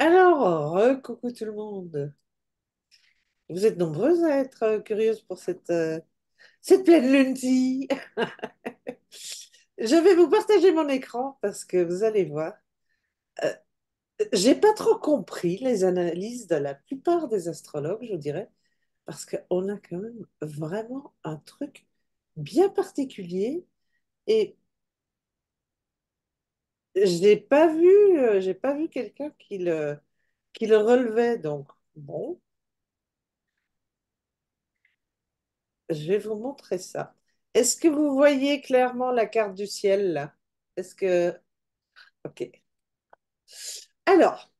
Alors, coucou tout le monde. Vous êtes nombreuses à être curieuses pour cette pleine lune-ci. Je vais vous partager mon écran parce que vous allez voir. euh, j'ai pas trop compris les analyses de la plupart des astrologues, je vous dirais, parce qu'on a quand même vraiment un truc bien particulier et j'ai pas vu quelqu'un qui le relevait. Donc, bon, je vais vous montrer ça. Est-ce que vous voyez clairement la carte du ciel là? Est-ce que... Ok. Alors,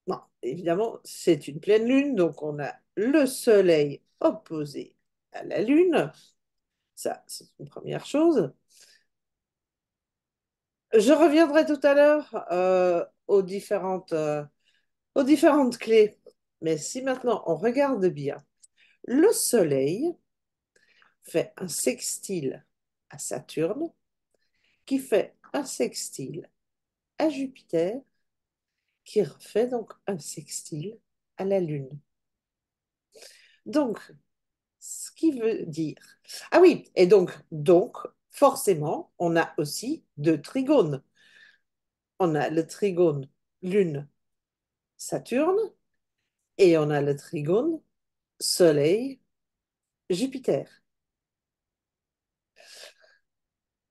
bon, évidemment, c'est une pleine lune, donc on a le soleil opposé à la lune. Ça, c'est une première chose. Je reviendrai tout à l'heure aux différentes clés. Mais si maintenant on regarde bien, le soleil fait un sextile à Saturne, qui fait un sextile à Jupiter, qui refait donc un sextile à la Lune. Donc, ce qui veut dire... Ah oui, et donc forcément, on a aussi deux trigones. On a le trigone Lune-Saturne et on a le trigone Soleil-Jupiter.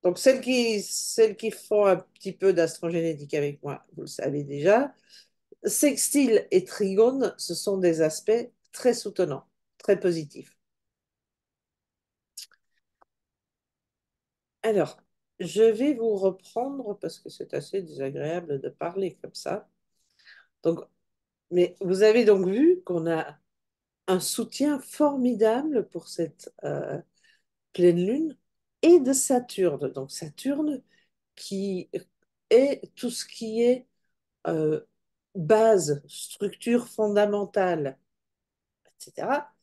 Donc, celles qui font un petit peu d'astrogénétique avec moi, vous le savez déjà, sextile et trigone, ce sont des aspects très soutenants, très positifs. Alors, je vais vous reprendre parce que c'est assez désagréable de parler comme ça. Donc, mais vous avez donc vu qu'on a un soutien formidable pour cette pleine lune et de Saturne. Donc, Saturne qui est tout ce qui est euh, base, structure fondamentale, etc.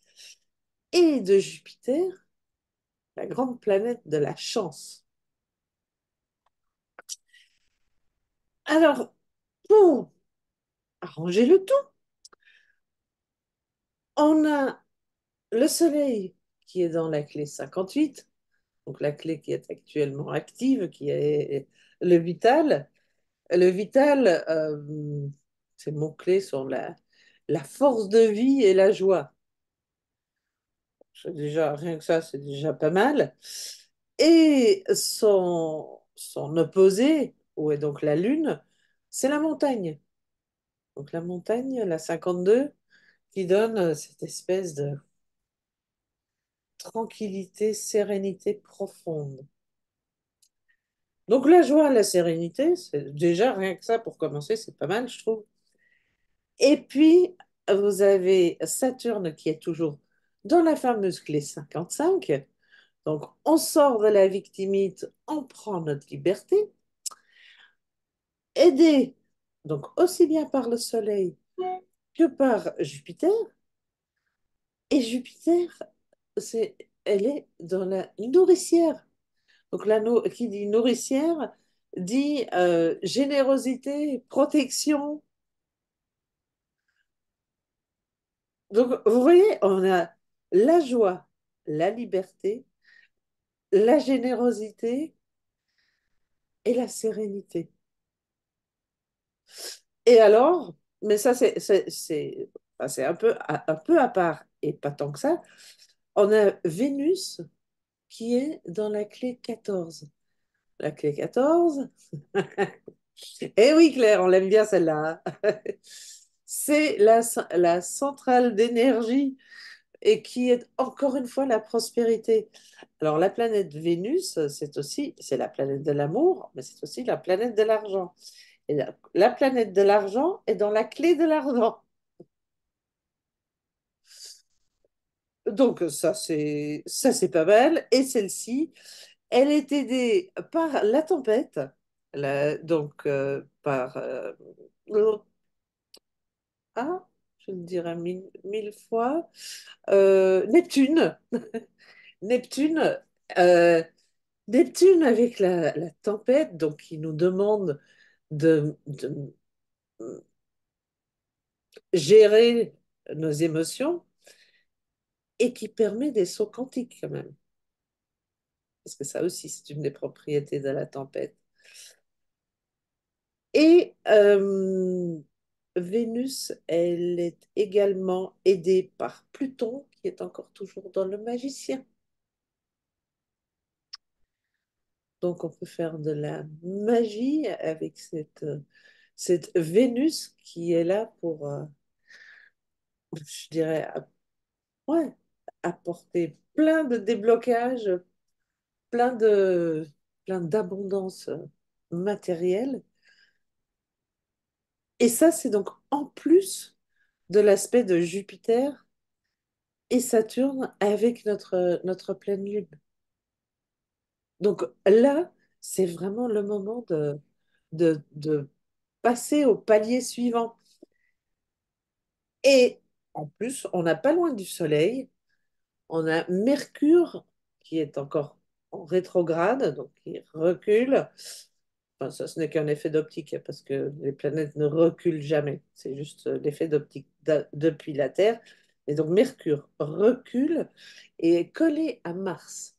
Et de Jupiter, la grande planète de la chance. Alors, pour arranger le tout, on a le Soleil qui est dans la clé 58, donc la clé qui est actuellement active, qui est le vital. Le vital, ces mots-clés sont la force de vie et la joie. Déjà, rien que ça, c'est déjà pas mal. Et son opposé, où est donc la Lune, c'est la montagne. Donc la montagne, la 52, qui donne cette espèce de tranquillité, sérénité profonde. Donc la joie, la sérénité, c'est déjà rien que ça pour commencer, c'est pas mal, je trouve. Et puis, vous avez Saturne qui est toujours dans la fameuse clé 55. Donc, on sort de la victimite, on prend notre liberté, aidé donc aussi bien par le Soleil que par Jupiter. Et Jupiter, elle est dans la nourricière. Donc, qui dit nourricière dit générosité, protection. Donc, vous voyez, on a la joie, la liberté, la générosité et la sérénité. Et alors, mais ça, enfin, c'est un peu à part et pas tant que ça. On a Vénus qui est dans la clé 14. La clé 14, eh oui, Claire, on l'aime bien celle-là, hein. C'est la centrale d'énergie et qui est encore une fois la prospérité. Alors, la planète Vénus, c'est la planète de l'amour, mais c'est aussi la planète de l'argent. Et la planète de l'argent est dans la clé de l'argent. Donc, ça, c'est pas mal. Et celle-ci, elle est aidée par la tempête, donc par ah, je le dirais mille fois, Neptune. Neptune, euh, Neptune avec la tempête, donc qui nous demande de gérer nos émotions et qui permet des sauts quantiques quand même. Parce que ça aussi, c'est une des propriétés de la tempête. Et Vénus, elle est également aidée par Pluton, qui est encore toujours dans le magicien. Donc, on peut faire de la magie avec cette Vénus qui est là pour, je dirais, ouais, apporter plein de déblocages, plein de, plein d'abondance matérielle. Et ça, c'est donc en plus de l'aspect de Jupiter et Saturne avec notre pleine lune. Donc là, c'est vraiment le moment de passer au palier suivant. Et en plus, on n'a pas loin du Soleil, on a Mercure qui est encore en rétrograde, donc qui recule. Enfin, ça, ce n'est qu'un effet d'optique, hein, parce que les planètes ne reculent jamais. C'est juste l'effet d'optique depuis la Terre. Et donc Mercure recule et est collé à Mars.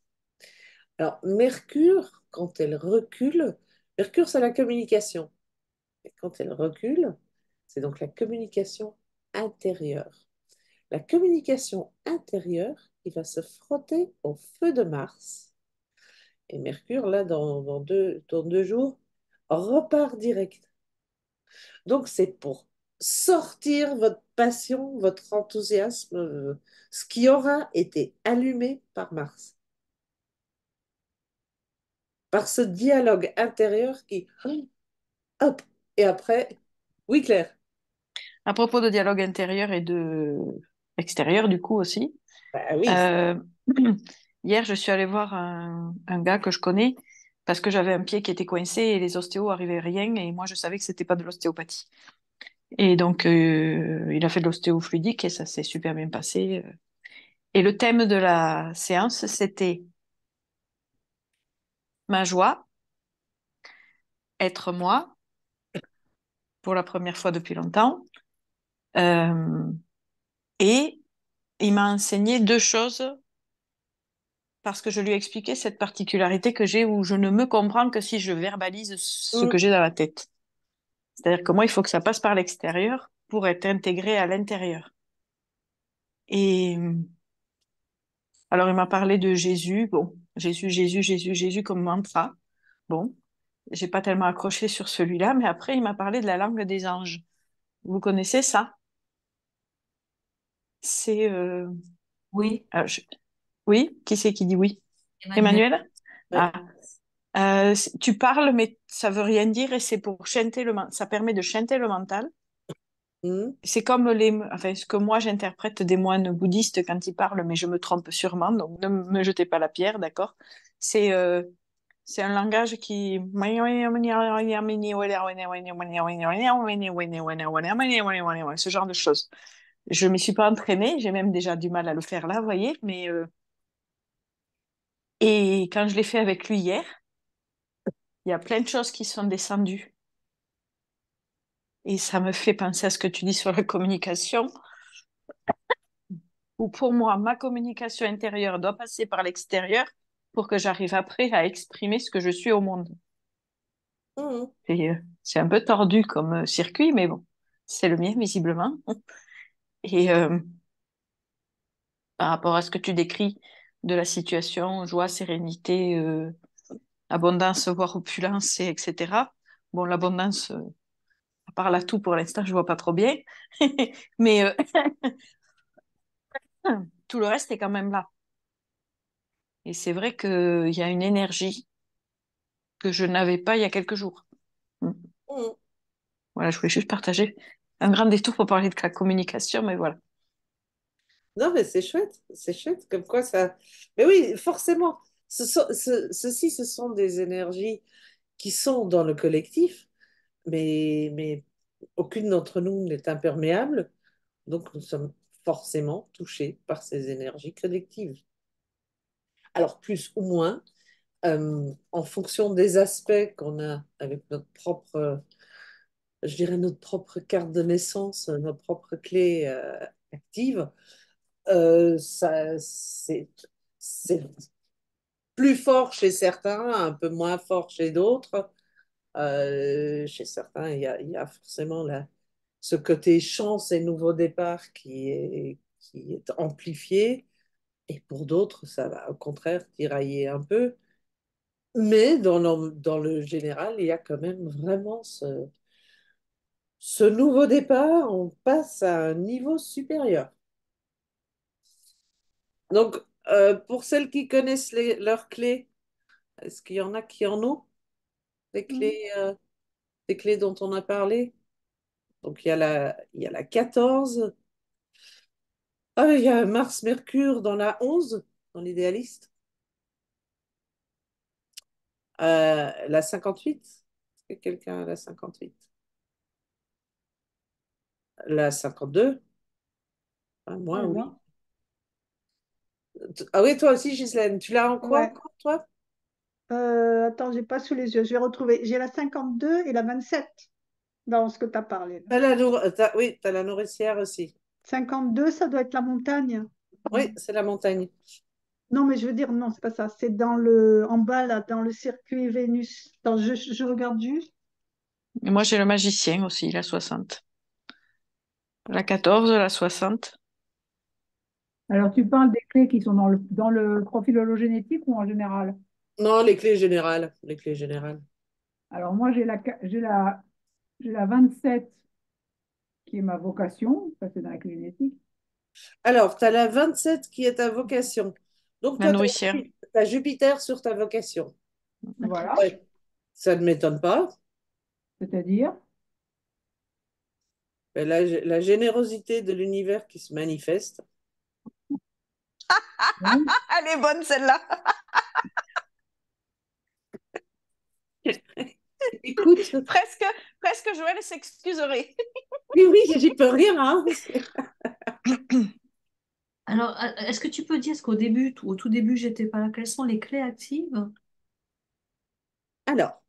Alors Mercure, quand elle recule, Mercure, c'est la communication. Et quand elle recule, c'est donc la communication intérieure. La communication intérieure qui va se frotter au feu de Mars. Et Mercure, là, dans 2 jours, repart direct. Donc, c'est pour sortir votre passion, votre enthousiasme, ce qui aura été allumé par Mars, par ce dialogue intérieur qui, hop, et après, oui, Claire, À propos de dialogue intérieur et de extérieur, du coup aussi, bah oui, euh, hier, je suis allée voir un gars que je connais parce que j'avais un pied qui était coincé et les ostéos arrivaient rien et moi, je savais que c'était pas de l'ostéopathie. Et donc, il a fait de l'ostéofluidique et ça s'est super bien passé. Et le thème de la séance, c'était ma joie, être moi, pour la première fois depuis longtemps. Euh, et il m'a enseigné deux choses parce que je lui ai expliqué cette particularité que j'ai où je ne me comprends que si je verbalise ce hum, que j'ai dans la tête. C'est-à-dire que moi, il faut que ça passe par l'extérieur pour être intégré à l'intérieur. Et alors, il m'a parlé de Jésus. Bon, Jésus, Jésus, Jésus, Jésus comme mantra. Bon, j'ai pas tellement accroché sur celui-là, mais après, il m'a parlé de la langue des anges. Vous connaissez ça? C'est Oui, oui, qui c'est qui dit oui? Emmanuel. Emmanuel? ouais, Ah, tu parles, mais ça veut rien dire et c'est pour chanter ça permet de chanter le mental. hum, C'est comme enfin, ce que moi j'interprète des moines bouddhistes quand ils parlent, mais je me trompe sûrement, donc ne me jetez pas la pierre, d'accord? C'est c'est un langage qui... Ce genre de choses. Je m'y suis pas entraînée, j'ai même déjà du mal à le faire là, vous voyez, mais... Et quand je l'ai fait avec lui hier, il y a plein de choses qui sont descendues. Et ça me fait penser à ce que tu dis sur la communication, où pour moi, ma communication intérieure doit passer par l'extérieur pour que j'arrive après à exprimer ce que je suis au monde. hum, C'est un peu tordu comme circuit, mais bon, c'est le mien visiblement. Et par rapport à ce que tu décris de la situation, joie, sérénité, abondance, voire opulence, etc. Bon, l'abondance, à part l'atout pour l'instant, je vois pas trop bien, mais tout le reste est quand même là. Et c'est vrai qu'il y a une énergie que je n'avais pas il y a quelques jours. Mm. hum. Voilà, je voulais juste partager un grand détour pour parler de la communication, mais voilà. Non, mais c'est chouette, comme quoi ça. Mais oui, forcément, ceci, ce sont des énergies qui sont dans le collectif, mais aucune d'entre nous n'est imperméable, donc nous sommes forcément touchés par ces énergies collectives. Alors, plus ou moins, en fonction des aspects qu'on a avec notre propre je dirais, notre propre carte de naissance, notre propre clé active, c'est plus fort chez certains, un peu moins fort chez d'autres. Chez certains, il y a forcément ce côté chance et nouveau départ qui est amplifié. Et pour d'autres, ça va au contraire tirailler un peu. Mais dans le général, il y a quand même vraiment ce nouveau départ. On passe à un niveau supérieur. Donc, pour celles qui connaissent leurs clés, est-ce qu'il y en a qui en ont des clés dont on a parlé? Donc, il y a la 14. Ah, il y a Mars-Mercure dans la 11 dans l'idéaliste. La 58. Est-ce que quelqu'un a la 58? La 52. Ah, moi, Ouais, oui. moi. Ah oui, toi aussi, Ghislaine. Tu l'as en quoi Ouais. encore, toi? Attends, j'ai pas sous les yeux. Je vais retrouver. J'ai la 52 et la 27 dans ce que tu as parlé là. Oui, tu as la nourricière aussi. 52, ça doit être la montagne. Oui, c'est la montagne. Non, mais je veux dire, non, c'est pas ça. C'est en bas, là, dans le circuit Vénus. Attends, je regarde juste. Et moi, j'ai le magicien aussi, la 60. La 14, la 60. Alors, tu parles des clés qui sont dans le profil hologénétique ou en général? Non, les clés générales. Les clés générales. Alors, moi, j'ai la 27 qui est ma vocation, ça c'est dans la clé génétique. Alors, tu as la 27 qui est ta vocation. Donc, La toi, tu nourricière. as Jupiter sur ta vocation. Voilà, Ouais, ça ne m'étonne pas. c'est-à-dire, Mais la générosité de l'univers qui se manifeste. hein, Elle est bonne, celle-là. Écoute, Presque, presque Joël s'excuserait. oui, oui, j'y peux rien, hein. Alors, est-ce que tu peux dire, parce qu'au début, au tout début, j'étais pas là, quelles sont les clés actives? Alors,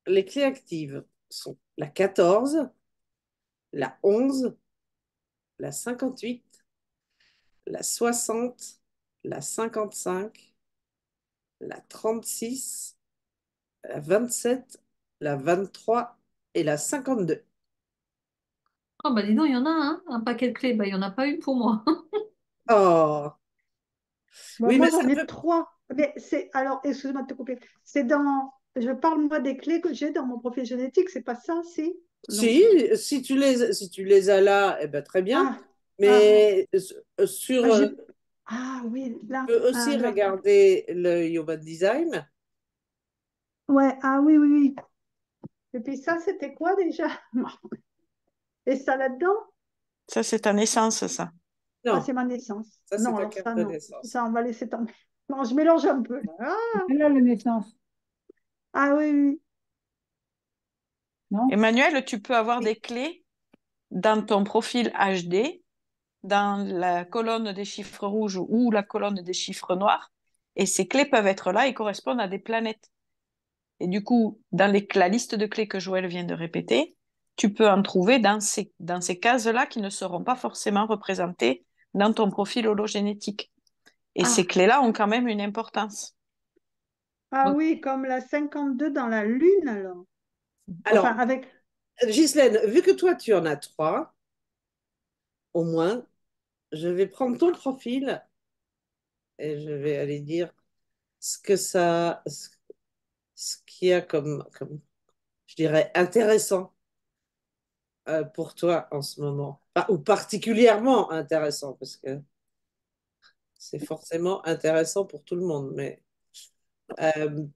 les clés actives sont la 14, la 11, la 58, la 60, la 55, la 36, la 27, la 23 et la 52. Oh, bah dis donc, il y en a un paquet de clés. Bah, il n'y en a pas une pour moi. Oh, Bon, oui, mais moi, ça j'en ai peut. 3. Mais c'est, alors, excuse-moi de te couper. Je parle, moi, des clés que j'ai dans mon profil génétique. C'est pas ça, si? Non. Si, si tu les as là, eh ben, très bien. Ah, ah, Mais sur, ah, ah, oui, tu là, peux ah, aussi là. regarder le Human Design. Ouais, ah, oui, oui, oui. Et puis ça, c'était quoi déjà? Et ça là-dedans? Ça, c'est ta naissance, ça. Ah, Non, c'est ma naissance. ça c'est Non, ta alors carte ça, de non. naissance. Ça, on va laisser tomber. Non, je mélange un peu, là. c'est là la naissance, Ah, oui, oui. non? Emmanuel, tu peux avoir Oui. des clés dans ton profil HD, dans la colonne des chiffres rouges ou la colonne des chiffres noirs. Et ces clés peuvent être là et correspondent à des planètes. Et du coup, la liste de clés que Joël vient de répéter, tu peux en trouver dans ces cases-là qui ne seront pas forcément représentées dans ton profil hologénétique. Et ces Ah, clés-là ont quand même une importance. ah Donc, oui, comme la 52 dans la Lune, alors. Enfin, Alors, avec. Ghislaine, vu que toi tu en as trois, au moins, je vais prendre ton profil et je vais aller dire ce que ça, ce qu'il y a comme, je dirais, intéressant pour toi en ce moment. Ou particulièrement intéressant, parce que c'est forcément intéressant pour tout le monde. Mais euh,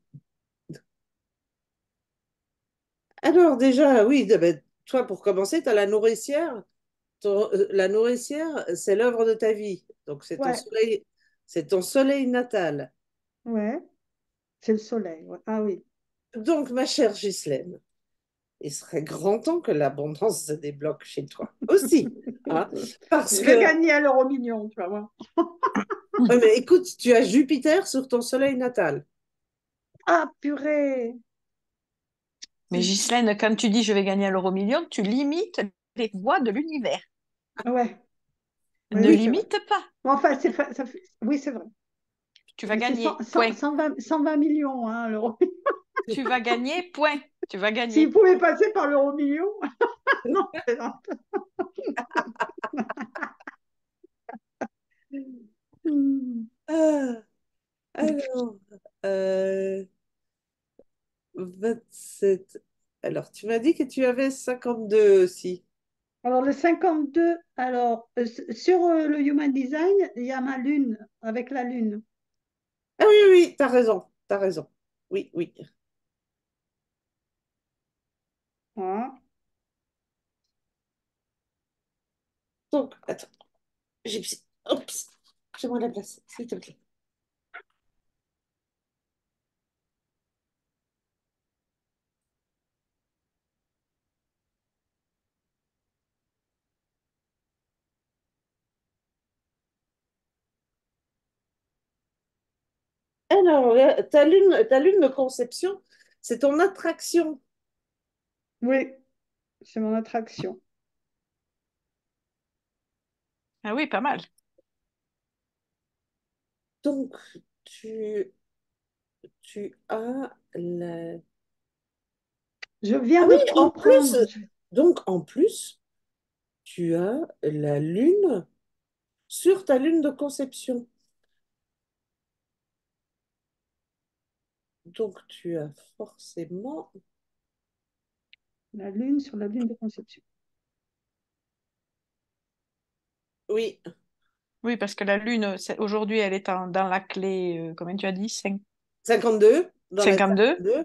alors déjà, oui, ben, toi pour commencer, tu as la nourricière. La nourricière, c'est l'œuvre de ta vie. Donc Ouais, c'est ton soleil natal. ouais, c'est le soleil. Ouais. Ah oui. Donc, ma chère Ghislaine, il serait grand temps que l'abondance se débloque chez toi aussi. Hein, parce Je que, vais gagner à l'euro million, tu vas voir. ouais, mais écoute, tu as Jupiter sur ton soleil natal. Ah, purée. Mais Ghislaine, quand tu dis je vais gagner à l'euro-million, tu limites les voix de l'univers. Ouais, oui, Ne oui, c'est vrai. limite pas. Bon, enfin, oui, c'est vrai. Tu vas Mais c'est gagner, point. 120 millions, hein, l'euro. Tu vas gagner, point. Tu vas S'il gagner. pouvait passer par l'euro million, non, c'est non. Hmm. Ah, alors, euh, 27. Alors, tu m'as dit que tu avais 52 aussi. Alors, le 52, alors, sur le Human Design, il y a ma lune, avec la lune. Ah oui, oui, oui, t'as raison, t'as raison. Oui, oui. Voilà. Donc, attends, j'ai... Oups, fais-moi la place, s'il te plaît. Alors, ta lune de conception, c'est ton attraction. Oui, c'est mon attraction. Ah oui, pas mal. Donc, tu, tu as la... Je viens Ah de oui, en plus, comprendre. donc en plus, tu as la lune sur ta lune de conception. Donc, tu as forcément... La lune sur la lune de conception. Oui, Oui, parce que la Lune, aujourd'hui, elle est dans la clé, comment tu as dit, 52 dans la 52. 52.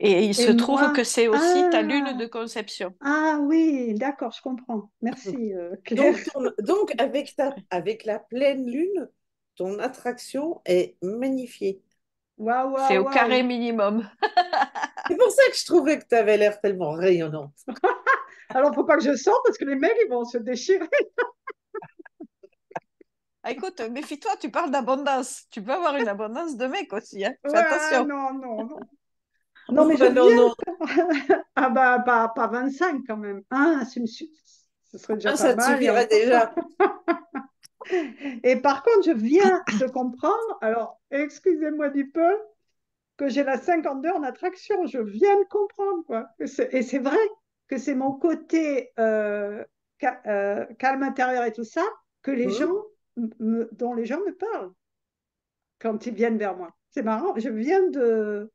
Et il Et se trouve moi, que c'est aussi ta Lune de conception. oui, d'accord, je comprends. Merci, Claire. Donc avec la pleine lune, ton attraction est magnifiée. Waouh, C'est waouh, au waouh. carré minimum. C'est pour ça que je trouvais que tu avais l'air tellement rayonnante. Alors, faut pas que je sorte parce que les mecs, ils vont se déchirer. Ah, écoute, méfie-toi, tu parles d'abondance. Tu peux avoir une abondance de mecs aussi, hein. Fais Ouais, attention. non, non, non. Non, mais je Enfin, non, non, viens. Ah bah, pas 25 quand même. Hein, ce serait déjà ah, pas ça te mal. Et, suffirait déjà. et par contre, je viens de comprendre, alors excusez-moi du peu, que j'ai la 52 en attraction. Je viens de comprendre, quoi. Et c'est vrai que c'est mon côté calme intérieur et tout ça que les gens, Hmm. dont les gens me parlent quand ils viennent vers moi. C'est marrant, je viens de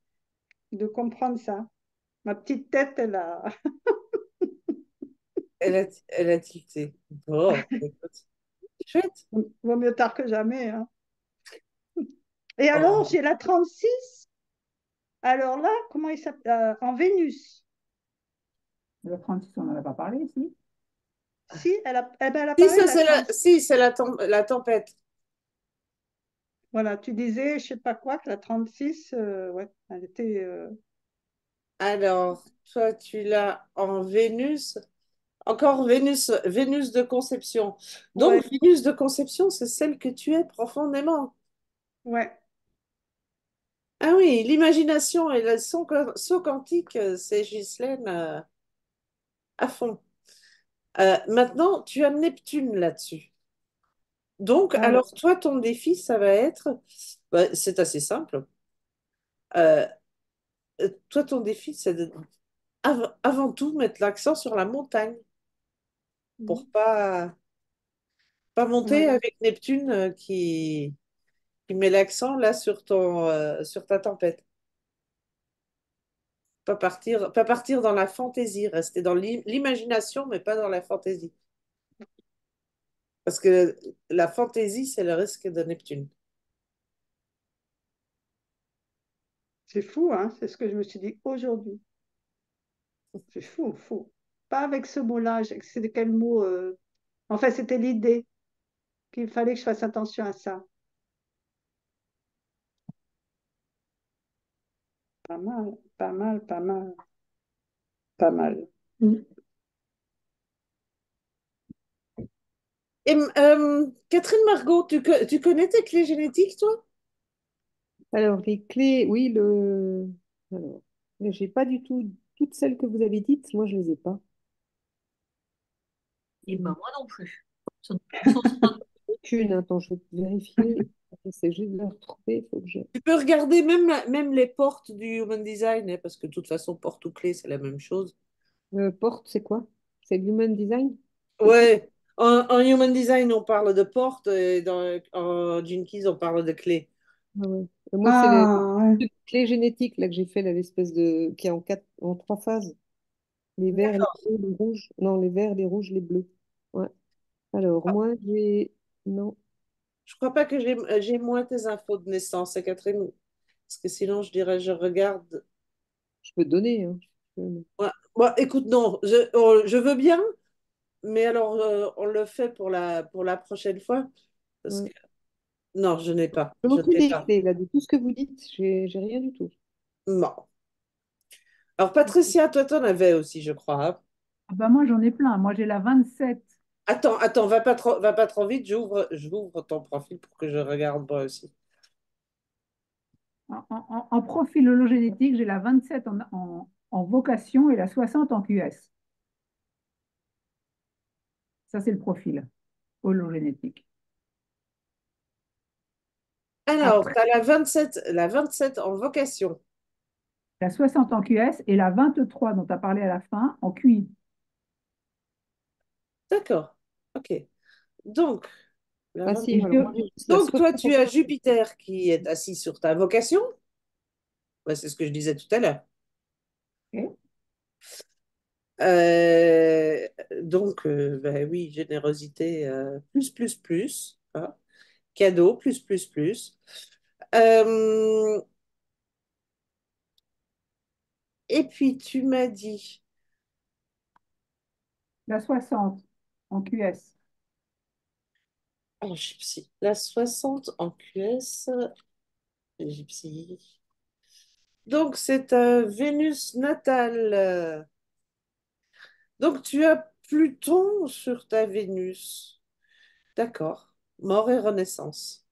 comprendre ça. Ma petite tête, elle a. Elle a tilté. Bon, écoute, chouette. Vaut mieux tard que jamais, hein. Et alors, Oh. j'ai la 36. Alors là, comment il s'appelle en Vénus. Le 36, on n'en a pas parlé ici. Si, elle Si, apparaît, ça, la 30. si, c'est la tempête. Voilà, tu disais, je sais pas quoi, que la 36, ouais, elle était. Alors, toi, tu l'as en Vénus. Encore Vénus, Vénus de conception. Donc, Ouais, Vénus de conception, c'est celle que tu es profondément. ouais. Ah oui, l'imagination et le saut quantique, c'est Ghislaine à fond. Maintenant, tu as Neptune là-dessus. Donc, Alors, alors toi, ton défi, ça va être, bah, c'est assez simple. Euh, Toi, ton défi, c'est de, avant tout, mettre l'accent sur la montagne pour pas monter ouais. avec Neptune qui met l'accent là sur sur ta tempête. Pas partir dans la fantaisie, rester dans l'imagination, mais pas dans la fantaisie. Parce que la fantaisie, c'est le risque de Neptune. C'est fou, hein, c'est ce que je me suis dit aujourd'hui. C'est fou, fou. Pas avec ce mot-là, c'était quel mot Enfin, c'était l'idée qu'il fallait que je fasse attention à ça. Pas mal, pas mal, pas mal, pas mal. Mm. Et Catherine Margot, tu connais tes clés génétiques, toi? Alors, les clés, oui, alors, j'ai pas du tout. toutes celles que vous avez dites, moi, je les ai pas. Et ben moi non plus. Sont- Aucune. Attends, je vais vérifier. J'essaie juste de les retrouver. Il faut que je... Tu peux regarder même les portes du Human Design, hein, parce que de toute façon, porte ou clé, c'est la même chose. Porte, c'est quoi? C'est l'human design? C'est ça? Ouais, en Human Design, on parle de porte, et en Gene Keys, on parle de clé. Ah ouais. Moi, c'est les Ah, ouais. clés génétiques là, que j'ai fait, là, l'espèce de... qui est en trois phases. Les verts, les bleus, les rouges. Non, les verts, les rouges, les bleus. Ouais. Alors, moi, j'ai... Non, Je crois pas que j'ai moins tes infos de naissance, hein, Catherine, parce que sinon, je dirais, je regarde. je peux donner, hein. Ouais. Bon, écoute, non, je veux bien, mais alors, on le fait pour la prochaine fois, parce Ouais. que non, je n'ai pas. Je Je manque que n'ai des pas. clés, là, de tout ce que vous dites, j'ai rien du tout. Non. Alors, Patricia, toi, t'en avais aussi, je crois, hein. Ah bah moi, j'en ai plein. Moi, j'ai la 27. Attends, va pas trop vite, j'ouvre ton profil pour que je regarde moi aussi. En profil hologénétique, j'ai la 27 en vocation et la 60 en QS. Ça, c'est le profil hologénétique. Alors, Après, tu as la 27 en vocation. la 60 en QS et la 23 dont tu as parlé à la fin en QI. D'accord. OK. Donc, la Ah 20 si, alors Et moi, j'ai juste la donc, toi, 60 tu as Jupiter qui est assis sur ta vocation. Ouais, c'est ce que je disais tout à l'heure. ok. Euh, donc, ben oui, générosité, hein. Cadeau, plus. Euh, et puis, tu m'as dit, La 60 en QS. oh, gypsy, la 60 en QS, gypsy. Donc, c'est un Vénus natale. Donc, tu as Pluton sur ta Vénus. D'accord. Mort et renaissance.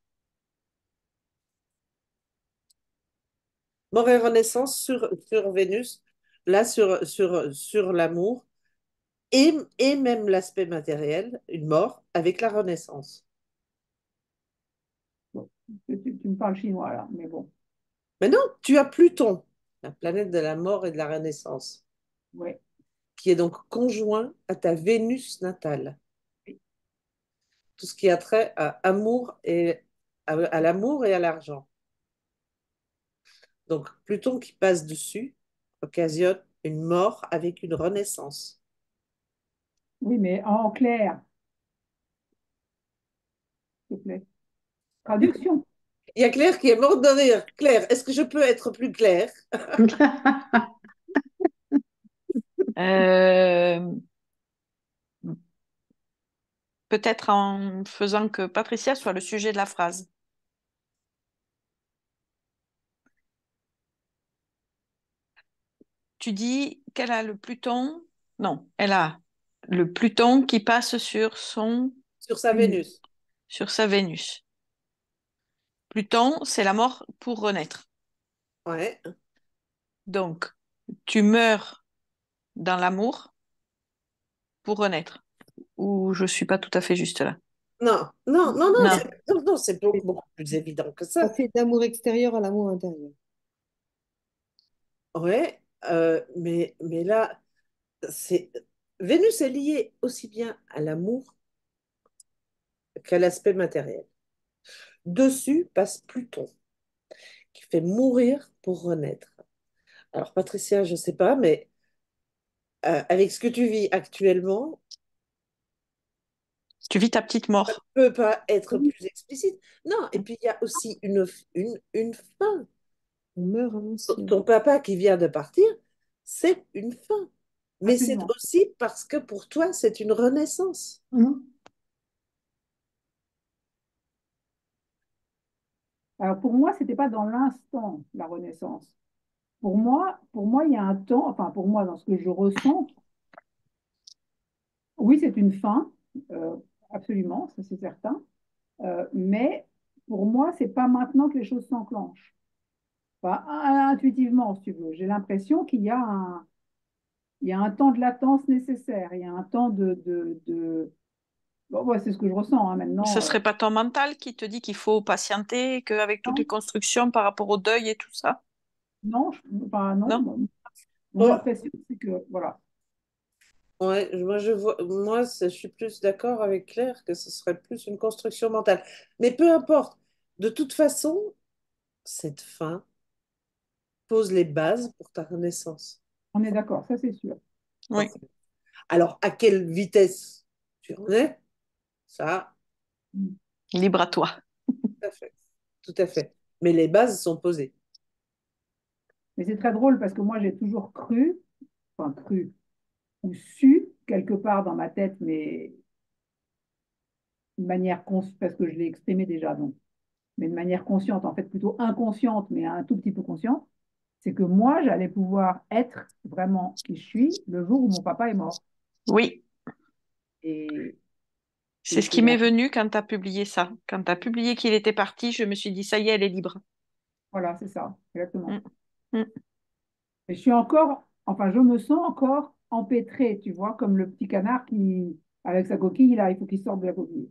Mort et renaissance sur Vénus, là, sur l'amour, et même l'aspect matériel, une mort avec la renaissance. Bon, tu me parles chinois là, mais bon. Maintenant, tu as Pluton, la planète de la mort et de la renaissance, Ouais. qui est donc conjoint à ta Vénus natale. Tout ce qui a trait à amour et à l'amour et à l'argent. Donc, Pluton qui passe dessus occasionne une mort avec une renaissance. Oui, mais en clair, s'il te plaît. Traduction. Il y a Claire qui est morte de rire. Claire, est-ce que je peux être plus claire? Euh, Peut-être en faisant que Patricia soit le sujet de la phrase. Tu dis qu'elle a le Pluton. Non, elle a le Pluton qui passe Sur sa Vénus. Vénus. sur sa Vénus. Pluton, c'est la mort pour renaître. Ouais. Donc, tu meurs dans l'amour pour renaître. Ou je suis pas tout à fait juste là. Non, Non. non, c'est beaucoup plus évident que ça. passer d'amour extérieur à l'amour intérieur. Ouais, mais là, c'est Vénus est liée aussi bien à l'amour qu'à l'aspect matériel. Dessus passe Pluton, qui fait mourir pour renaître. Alors, Patricia, je sais pas, mais avec ce que tu vis actuellement, Tu vis ta petite mort. peut pas être Oui, plus explicite. Non, et puis il y a aussi une fin. on meurt à l'ancien. Ton papa qui vient de partir, c'est une fin. Mais c'est Absolument. aussi parce que pour toi, c'est une renaissance. Mhm. Alors pour moi, c'était pas dans l'instant, la Renaissance. Pour moi, il y a un temps, enfin pour moi, dans ce que je ressens, oui, c'est une fin, euh, absolument, ça c'est certain. Mais pour moi, c'est pas maintenant que les choses s'enclenchent. Enfin, intuitivement, si tu veux. J'ai l'impression qu'il y a il y a un temps de latence nécessaire, il y a un temps Bon, ouais, c'est ce que je ressens hein, Ce maintenant. serait pas ton mental qui te dit qu'il faut patienter, qu'avec toutes les Non, constructions par rapport au deuil et tout ça? non, enfin, non. Non? Mon Ouais, impression, c'est que, voilà. ouais, je suis plus d'accord avec Claire que ce serait plus une construction mentale. Mais peu importe. De toute façon, cette fin pose les bases pour ta renaissance. On est d'accord, ça c'est sûr. Ça, Oui, c'est- Alors, à quelle vitesse tu en es? Ça, Mm. libre à toi. tout à fait. Tout à fait. Mais les bases sont posées. Mais c'est très drôle parce que moi, j'ai toujours cru, ou su, quelque part dans ma tête, mais de manière consciente, parce que je l'ai exprimé déjà, donc, mais de manière consciente, en fait, plutôt inconsciente, mais un tout petit peu consciente, c'est que moi, j'allais pouvoir être vraiment qui je suis le jour où mon papa est mort. Oui, Et, c'est ce qui et m'est en venu quand tu as publié ça. Quand tu as publié qu'il était parti, je me suis dit, ça y est, elle est libre. voilà, c'est ça, exactement. Mm, mm. Et je suis encore, enfin, je me sens encore empêtrée, tu vois, comme le petit canard qui, avec sa coquille, là, il faut qu'il sorte de la coquille.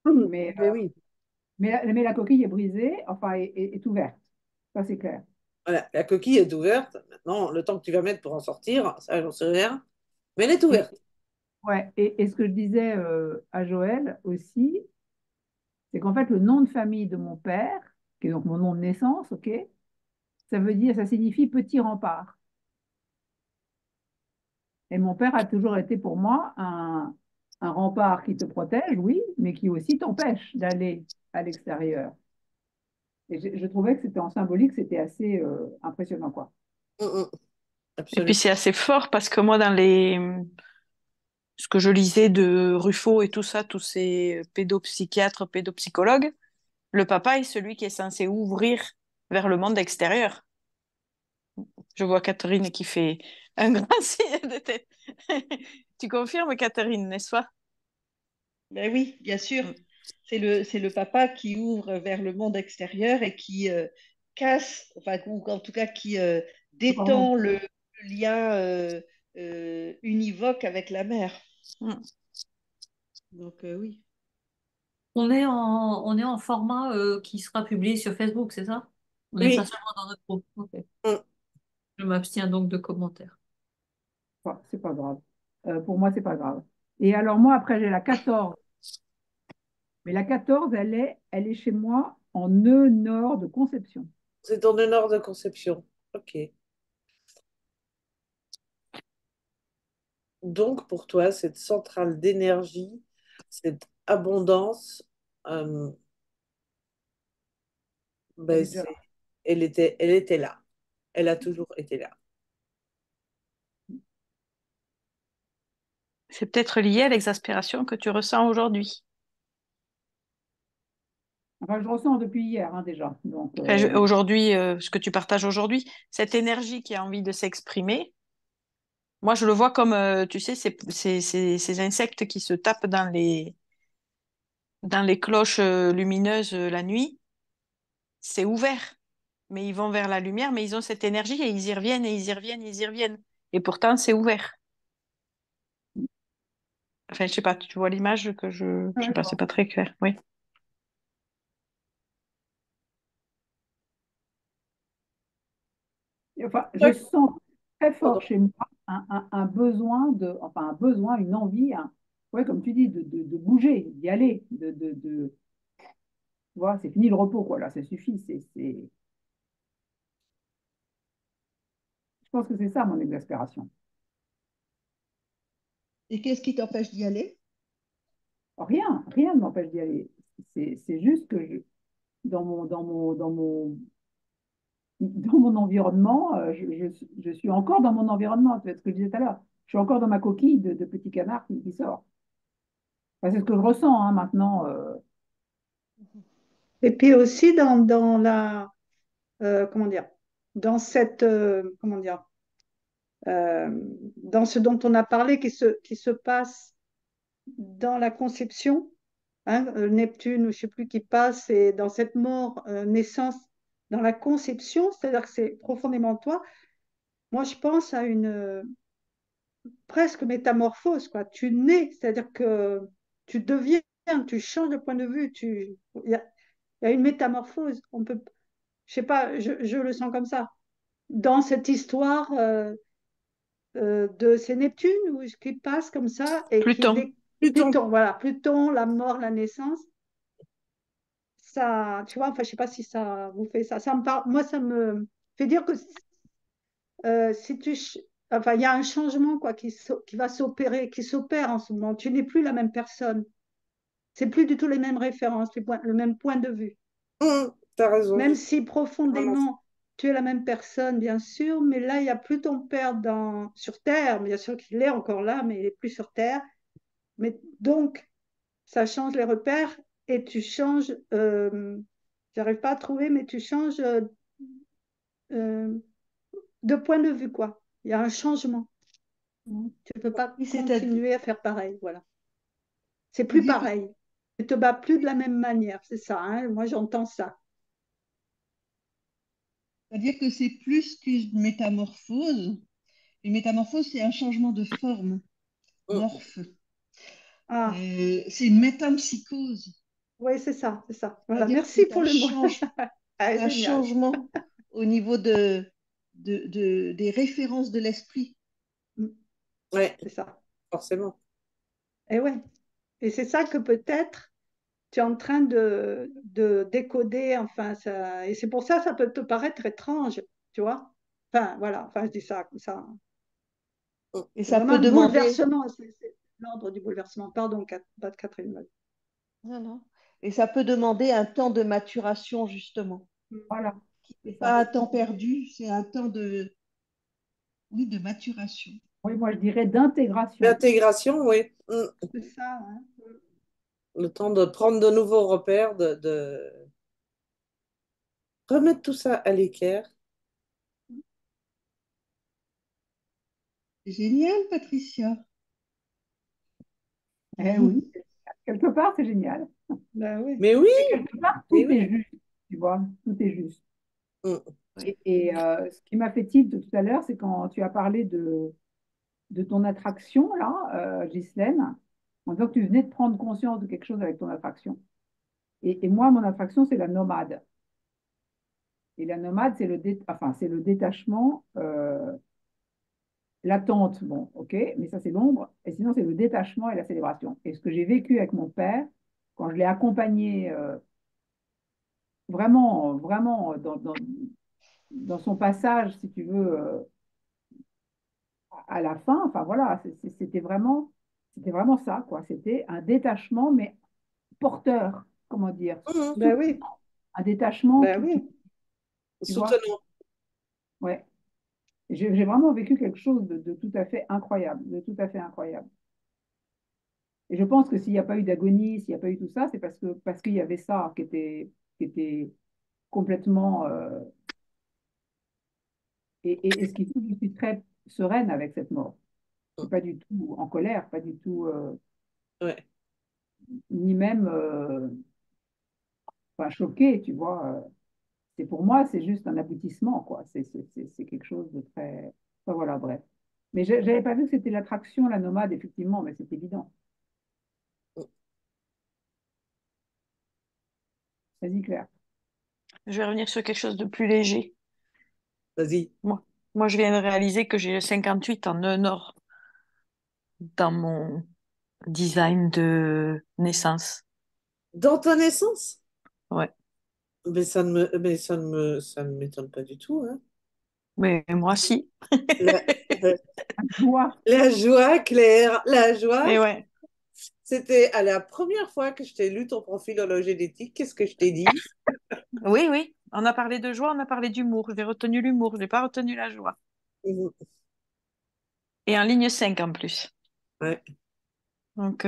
Mais, Mais oui, mais la coquille est brisée, enfin, est ouverte. Ça, c'est clair. voilà, la coquille est ouverte. Maintenant, le temps que tu vas mettre pour en sortir, ça, j'en sais rien. Mais elle est Et, ouverte. ouais, et ce que je disais à Joël aussi, c'est qu'en fait, le nom de famille de mon père, qui est donc mon nom de naissance, ok, ça veut dire, ça signifie petit rempart. Et mon père a toujours été pour moi un rempart qui te protège, oui, mais qui aussi t'empêche d'aller à l'extérieur. Et je trouvais que c'était en symbolique, c'était assez impressionnant, quoi. Mm, Et puis absolument. c'est assez fort parce que moi, ce que je lisais de Ruffo et tout ça, tous ces pédopsychiatres, pédopsychologues, le papa est celui qui est censé ouvrir vers le monde extérieur. Je vois Catherine qui fait un grand signe de tête. Tu confirmes, Catherine, n'est-ce pas? Ben oui, bien sûr. Mm. C'est le papa qui ouvre vers le monde extérieur et qui casse, enfin, ou en tout cas qui Pardon. détend le lien univoque avec la mère. Mm. Donc oui. On est en format qui sera publié sur Facebook, c'est ça? On n'est pas Oui. seulement dans notre groupe. Ok. Mm. Je m'abstiens donc de commentaires. Enfin, c'est pas grave. Pour moi, c'est pas grave. Et alors, moi, après, j'ai la 14. Mais la 14, elle est chez moi en nœud nord de Conception. C'est ton honneur de conception. Ok. Donc, pour toi, cette centrale d'énergie, cette abondance, euh, Elle ben, est déjà là. elle était là. Elle a toujours été là. C'est peut-être lié à l'exaspération que tu ressens aujourd'hui. Enfin, je ressens depuis hier, hein, déjà. Donc, Enfin, aujourd'hui, ce que tu partages aujourd'hui, cette énergie qui a envie de s'exprimer, moi, je le vois comme, tu sais, ces insectes qui se tapent dans les cloches lumineuses la nuit. C'est ouvert, mais ils vont vers la lumière, mais ils ont cette énergie et ils y reviennent et ils y reviennent, ils y reviennent. Et pourtant, c'est ouvert. Enfin, je sais pas, tu vois l'image que je sais ouais, je pas, c'est vois. pas très clair. Oui. Et enfin, je Ouais. sens très fort Pardon. chez moi un besoin enfin, un besoin, une envie, ouais, comme tu dis, de bouger, d'y aller, tu vois, c'est fini le repos, quoi, là, ça suffit. Je pense que c'est ça, mon exaspération. Et qu'est-ce qui t'empêche d'y aller? Rien, rien ne m'empêche d'y aller. C'est juste que dans mon environnement, je suis encore dans mon environnement, c'est ce que je disais tout à l'heure. Je suis encore dans ma coquille de petit canard qui sort. Enfin, c'est ce que je ressens hein, maintenant. Et puis aussi dans la, comment dire, dans cette, comment dire, euh, dans ce dont on a parlé qui se passe dans la conception, hein, Neptune, ou je ne sais plus qui passe, et dans cette mort, naissance, dans la conception, c'est-à-dire que c'est profondément toi. Moi, je pense à presque métamorphose, quoi. Tu nais, c'est-à-dire que tu deviens, tu changes de point de vue, il y a une métamorphose. On peut, je sais pas, je le sens comme ça. Dans cette histoire c'est Neptune ou ce qui passe comme ça et Pluton. Pluton. Pluton, voilà, Pluton, la mort, la naissance, ça, tu vois, enfin, je sais pas si ça vous fait ça. Ça me parle, moi, ça me fait dire que si enfin, il y a un changement quoi qui va s'opérer, qui s'opère en ce moment. Tu n'es plus la même personne. C'est plus du tout les mêmes références, le même point de vue. T'as raison. Même si Vraiment. profondément tu es la même personne, bien sûr, mais là, il n'y a plus ton père sur Terre. Bien sûr qu'il est encore là, mais il n'est plus sur Terre. Mais donc, ça change les repères et tu changes, j'arrive pas à trouver, mais tu changes euh, de point de vue, quoi. Il y a un changement. Tu ne peux pas Oui, continuer à faire pareil, voilà. C'est plus c'est-à-dire que, pareil. Tu te bats plus de la même manière, c'est ça, hein. Moi, j'entends ça. c'est-à-dire que c'est plus qu'une métamorphose. Une métamorphose, c'est un changement de forme, Mm. morphe. Ah, C'est une métampsychose. oui, c'est ça, c'est ça. Voilà, C'est-à-dire que merci pour le mot. Ah, c'est un génial. changement au niveau des références de l'esprit. Mm, Ouais, c'est ça. forcément. Et ouais. Et c'est ça que peut-être tu es en train de décoder, enfin, ça, et c'est pour ça que ça peut te paraître étrange, tu vois. Enfin, voilà, enfin, je dis ça comme ça. Mm. Et C'est ça vraiment peut un demander, bouleversement, c'est l'ordre du bouleversement. Pardon, Catherine. non, non. Et ça peut demander un temps de maturation, justement. Voilà, c'est C'est ça. pas un temps perdu, c'est un temps oui, de maturation. Oui, moi je dirais d'intégration. L'intégration, oui. C'est ça, hein. Le temps de prendre de nouveaux repères, de remettre tout ça à l'équerre. C'est génial, Patricia. Eh oui, quelque part c'est génial. Ben oui. Mais oui, Et quelque part mais tout est oui. juste, tu vois, tout est juste. Mm. Et ce qui m'a fait tilt tout à l'heure, c'est quand tu as parlé de ton attraction, là, Ghislaine, en disant que tu venais de prendre conscience de quelque chose avec ton attraction. Et moi, mon attraction, c'est la nomade. Et la nomade, c'est le détachement, l'attente, bon, ok, mais ça, c'est l'ombre. Et sinon, c'est le détachement et la célébration. Et ce que j'ai vécu avec mon père, quand je l'ai accompagné vraiment, vraiment dans son passage, si tu veux, à la fin, enfin voilà, c'était vraiment ça, quoi. C'était un détachement, mais porteur, comment dire, Mm. Ben oui, un détachement ben oui. tu vois, Soutenant. ouais. J'ai vraiment vécu quelque chose de tout à fait incroyable, de tout à fait incroyable. Et je pense que s'il n'y a pas eu d'agonie, s'il n'y a pas eu tout ça, c'est parce qu'il y avait ça qui était complètement. Et ce qui fait que je suis très sereine avec cette mort. Je suis Mm. pas du tout en colère, pas du tout, Ouais. ni même enfin, choquée, tu vois. C'est pour moi, c'est juste un aboutissement, quoi. C'est quelque chose de très. Enfin, voilà, bref. Mais j'avais pas vu que c'était l'attraction, la nomade, effectivement, mais c'est évident. Mm. Vas-y, Claire. Je vais revenir sur quelque chose de plus léger. Vas-y. Moi, moi, je viens de réaliser que j'ai le 58 en nœud nord dans mon design de naissance. Dans ta naissance? Ouais. Ça ne m'étonne pas du tout, hein. Mais moi, si. La, la- Joie. la joie, Claire, la joie. Et ouais. C'était à la première fois que je t'ai lu ton profil hologénétique. Qu'est-ce que je t'ai dit? Oui, oui. On a parlé de joie, on a parlé d'humour. J'ai retenu l'humour, je n'ai pas retenu la joie. Mhm. Et en ligne 5 en plus. Ouais. Donc,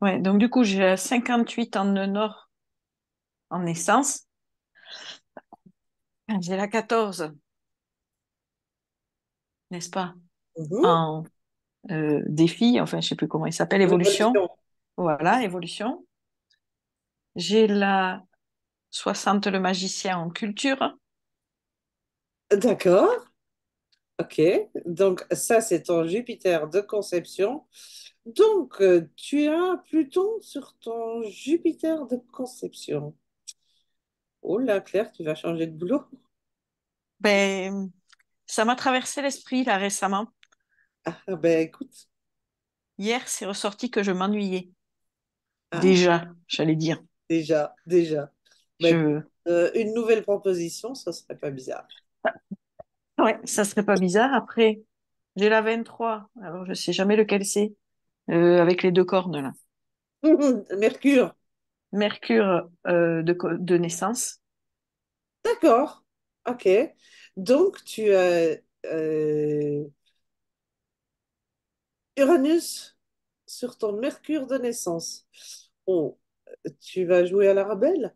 ouais. Donc, du coup, j'ai la 58 en nœud nord en naissance. J'ai la 14, n'est-ce pas? Mhm. En défi, enfin, je ne sais plus comment il s'appelle, évolution. Révolution. Voilà, évolution. J'ai la 60, le magicien en culture. D'accord. Ok, donc ça c'est ton Jupiter de conception. Donc tu as Pluton sur ton Jupiter de conception. Oh là, Claire, tu vas changer de boulot. Ben, ça m'a traversé l'esprit là récemment. Ah ben écoute, Hier, c'est ressorti que je m'ennuyais. ah, Déjà, j'allais dire. déjà. Ben, écoute, Je... une nouvelle proposition, ça serait pas bizarre. Ouais, ça serait pas bizarre. Après, j'ai la 23. Alors, je sais jamais lequel c'est. Avec les deux cornes là. Mercure, Mercure de naissance. d'accord, ok. Donc tu as Uranus sur ton Mercure de naissance. Oh, tu vas jouer à l'Arabelle?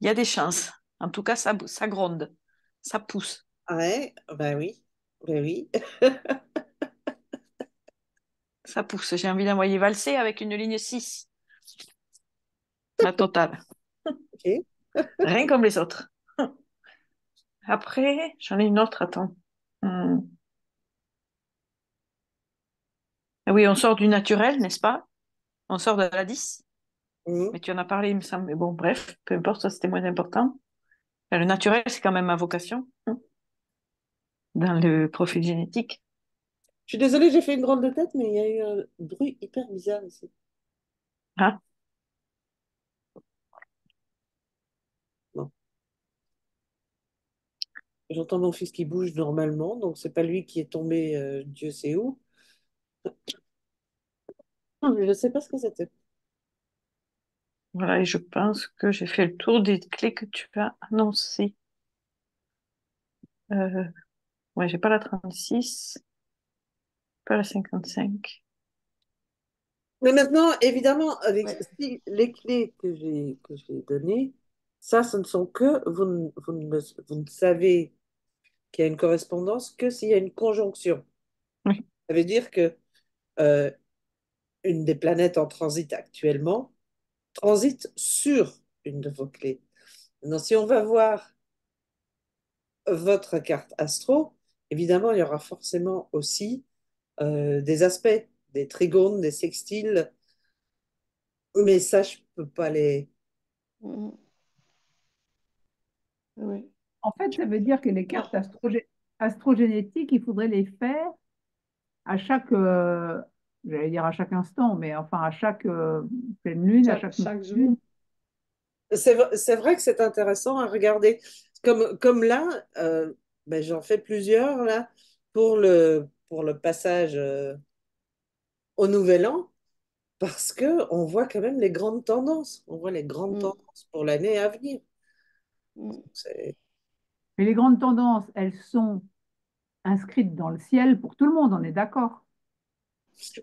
Il y a des chances. En tout cas, ça gronde. Ça pousse. Ouais, ben oui, ben oui. Ça pousse. J'ai envie d'envoyer valser avec une ligne 6. La totale. Ok. Rien comme les autres. Après, j'en ai une autre, attends. Hum. Ah oui, on sort du naturel, n'est-ce pas? On sort de la 10. Mhm. Mais tu en as parlé, il me semble. Mais bon, bref, peu importe, ça c'était moins important. Le naturel, c'est quand même ma vocation, dans le profil génétique. Je suis désolée, j'ai fait une drôle de tête, mais il y a eu un bruit hyper bizarre ici. Ah, Non. J'entends mon fils qui bouge normalement, donc c'est pas lui qui est tombé, Dieu sait où. Je ne sais pas ce que c'était. voilà, et je pense que j'ai fait le tour des clés que tu as annoncées. Euh, ouais, j'ai pas la 36, pas la 55. Mais maintenant, évidemment, avec Ouais. si les clés que j'ai données, ça, ce ne sont que, vous ne savez qu'il y a une correspondance que s'il y a une conjonction. Oui, Ça veut dire que euh, une des planètes en transit actuellement transite sur une de vos clés. Maintenant, si on va voir votre carte astro, évidemment, il y aura forcément aussi des aspects, des trigones, des sextiles, mais ça, je peux pas les... Mhm. Oui. En fait, ça veut dire que les Moi, cartes astrogénétiques, il faudrait les faire à chaque, j'allais dire à chaque instant, mais enfin à chaque pleine lune, à chaque nouvelle Chaque jour. lune. C'est vrai que c'est intéressant à regarder. Comme là, ben, j'en fais plusieurs là pour le passage au Nouvel An, parce que on voit quand même les grandes tendances. On voit les grandes Mm, tendances pour l'année à venir. mm, C'est- Mais les grandes tendances, elles sont inscrites dans le ciel pour tout le monde, on est d'accord?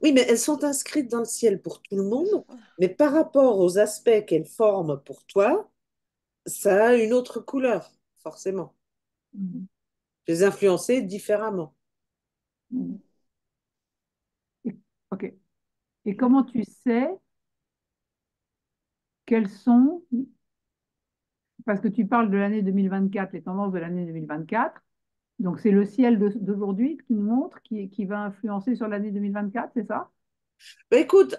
Oui, mais elles sont inscrites dans le ciel pour tout le monde, mais par rapport aux aspects qu'elles forment pour toi, ça a une autre couleur, forcément. Mhm. Les influencer différemment. Mhm. Ok. Et comment tu sais quelles sont, parce que tu parles de l'année 2024, les tendances de l'année 2024, donc c'est le ciel d'aujourd'hui qui nous montre, qui va influencer sur l'année 2024, c'est ça? Bah, écoute,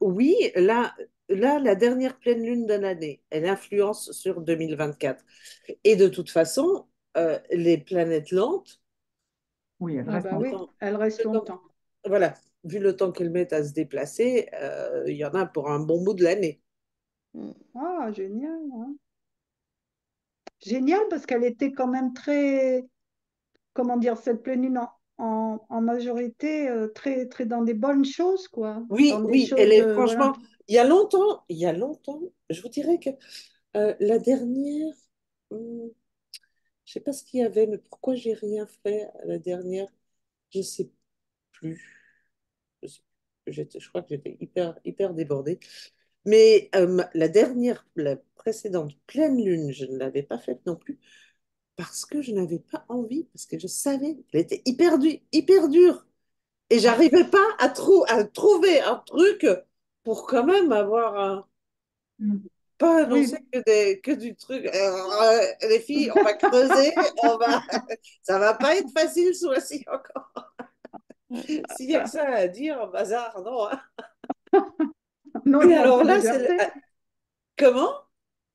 oui, là, la dernière pleine lune de l'année, elle influence sur 2024. Et de toute façon, les planètes lentes, Oui, elle Ah reste bah en oui, temps. elle reste le temps- longtemps. voilà, vu le temps qu'elles mettent à se déplacer, il y en a pour un bon bout de l'année. mm. Ah, génial, hein. Génial parce qu'elle était quand même très, comment dire, cette pleine lune en majorité très, très dans des bonnes choses, quoi. Dans Oui, des oui, elle choses, est voilà. franchement, il y a longtemps, je vous dirais que la dernière, hum, je sais pas ce qu'il y avait, mais pourquoi j'ai rien fait à la dernière, je sais plus. Je sais plus. Je crois que j'étais hyper débordée. Mais la précédente pleine lune, je ne l'avais pas faite non plus parce que je n'avais pas envie, parce que je savais qu'elle était hyper dure. Et j'arrivais pas à trouver un truc pour quand même avoir un... Mm. pas annoncer Oui, que du truc. Les filles, on va creuser, ça va pas être facile ce mois-ci encore. S'il y a que ça à dire, bazar, non, hein. non, il Et faut un peu alors de là, légèreté. comment?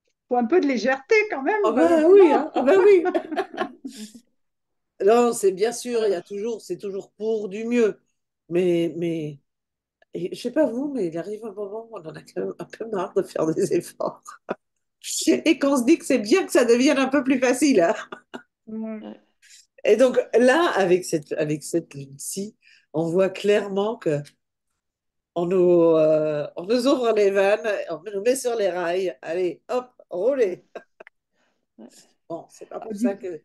Il faut un peu de légèreté quand Ah même, bah oui, sinon. hein. Ah bah oui. Non, c'est bien sûr, c'est toujours pour du mieux. Mais et je sais pas vous, mais il arrive un moment où on en a quand même un peu marre de faire des efforts. Et qu'on se dit que c'est bien que ça devienne un peu plus facile, hein. Ouais. Et donc là, avec cette lune-ci, on voit clairement que on nous ouvre les vannes, on nous met sur les rails. Allez, hop, roulez. Bon, c'est pas pour ça que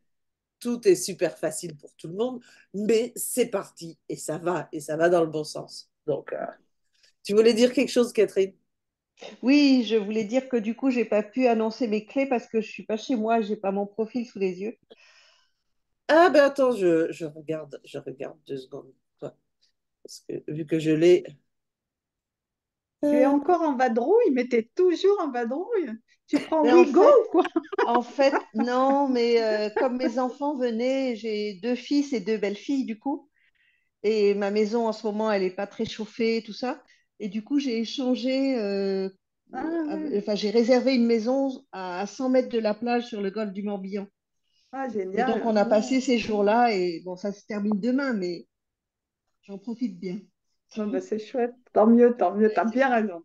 tout est super facile pour tout le monde, mais c'est parti et ça va dans le bon sens. Donc, tu voulais dire quelque chose, Catherine? Oui, je voulais dire que du coup, j'ai pas pu annoncer mes clés parce que je suis pas chez moi, j'ai pas mon profil sous les yeux. Ah ben attends, je regarde 2 secondes. Toi, parce que vu que je l'ai. Tu es euh, encore en vadrouille, mais tu es toujours en vadrouille. Tu prends Mais Wigo ou quoi? en fait, non, mais comme mes enfants venaient, j'ai deux fils et deux belles-filles du coup, et ma maison en ce moment, elle est pas très chauffée, tout ça, et du coup, j'ai échangé, Ah ouais, enfin, j'ai réservé une maison à 100 mètres de la plage sur le golfe du Morbihan. ah, Et donc, génial. on a passé ces jours-là, et bon, ça se termine demain, mais j'en profite bien. Ah, bah, c'est chouette. Tant mieux, tu as bien raison.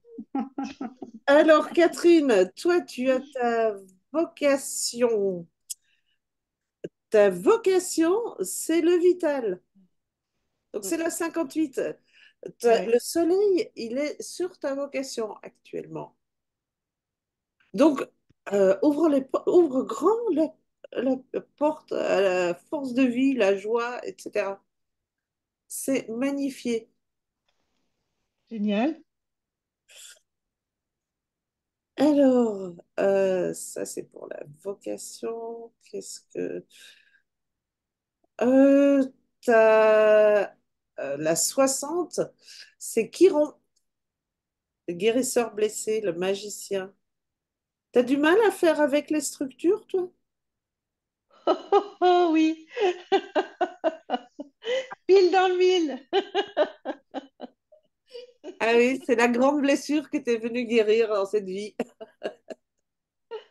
Alors, Catherine, toi, tu as ta vocation. Ta vocation, c'est le vital. Donc, c'est la 58. Le Ouais, soleil, il est sur ta vocation actuellement. Donc, ouvre grand la porte à la force de vie, la joie, etc. C'est magnifié. génial. Alors, ça c'est pour la vocation. Qu'est-ce que... Euh, la 60, c'est Chiron, le guérisseur blessé, le magicien. T'as du mal à faire avec les structures, toi? Oh oui, pile dans le mille. Ah oui, c'est la grande blessure que t'es venu guérir dans cette vie.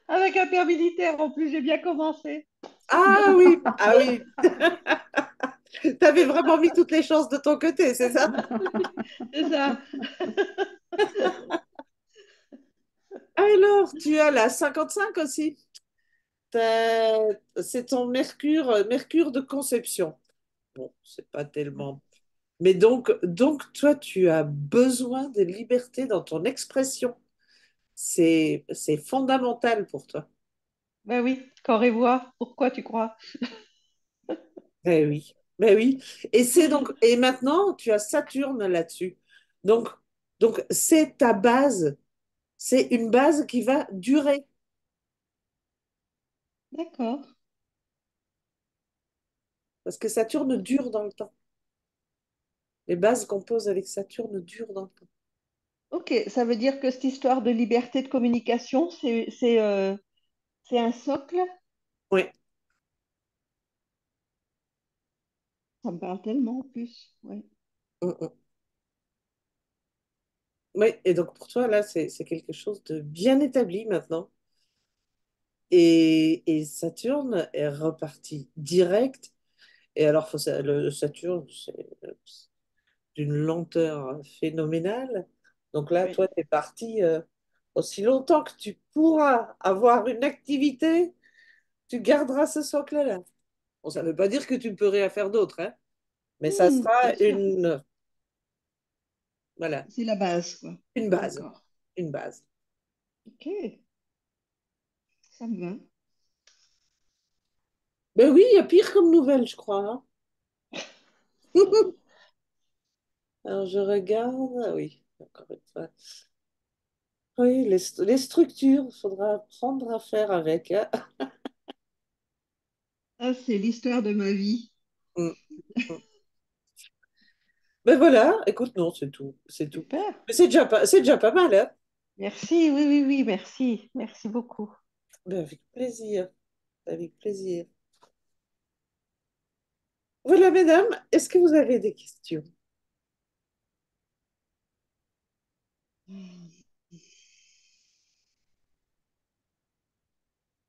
Avec un père militaire en plus, j'ai bien commencé. Ah oui, ah oui. T'avais vraiment mis toutes les chances de ton côté, c'est ça? C'est ça. Alors, tu as la 55 aussi. C'est ton Mercure de conception. Bon, c'est pas tellement. Mais donc, toi, tu as besoin de liberté dans ton expression. C'est fondamental pour toi. Ben oui, corps et voix, pourquoi tu crois? Ben oui, ben oui. Et maintenant, tu as Saturne là-dessus. Donc, donc, c'est ta base. C'est une base qui va durer. D'accord. Parce que Saturne dure dans le temps. Les bases qu'on pose avec Saturne durent dans le temps. Ok, ça veut dire que cette histoire de liberté de communication, c'est un socle? Oui. Ça me parle tellement en plus. Ouais. Mm, mm. Oui, et donc pour toi, là, c'est quelque chose de bien établi maintenant. Et Saturne est reparti direct. Et alors, le Saturne, c'est d'une lenteur phénoménale. Donc là, Oui. toi, tu es parti aussi longtemps que tu pourras avoir une activité, tu garderas ce socle-là. Bon, ça ne veut pas dire que tu ne peux rien faire d'autre, hein, mais ça Bien sera sûr. voilà, C'est la base, quoi. une base. D'accord. Une base. Ok, ça me va. Ben oui, il y a pire comme nouvelle, je crois, hein. Alors, je regarde. Ah oui, encore une fois. Oui, les structures, il faudra apprendre à faire avec, hein. Ah, c'est l'histoire de ma vie. Mm, mm. Ben voilà, écoute, non, c'est tout. C'est tout. Super. Mais c'est déjà pas mal, hein. Merci, oui, oui, oui, merci. Merci beaucoup. Ben, avec plaisir, avec plaisir. Voilà, mesdames, est-ce que vous avez des questions?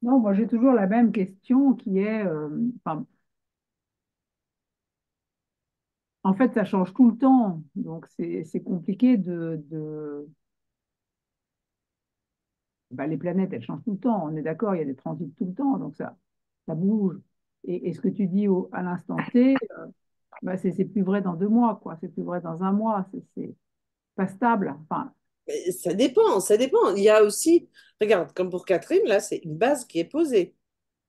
Non, moi j'ai toujours la même question qui est, enfin, en fait, ça change tout le temps, donc c'est compliqué bah, les planètes, elles changent tout le temps. On est d'accord, il y a des transits tout le temps, donc ça bouge. Et ce que tu dis à l'instant T, bah, c'est plus vrai dans 2 mois, quoi. C'est plus vrai dans un mois. C'est pas stable. Enfin, Mais ça dépend, ça dépend. Il y a aussi, regarde, comme pour Catherine, là, c'est une base qui est posée.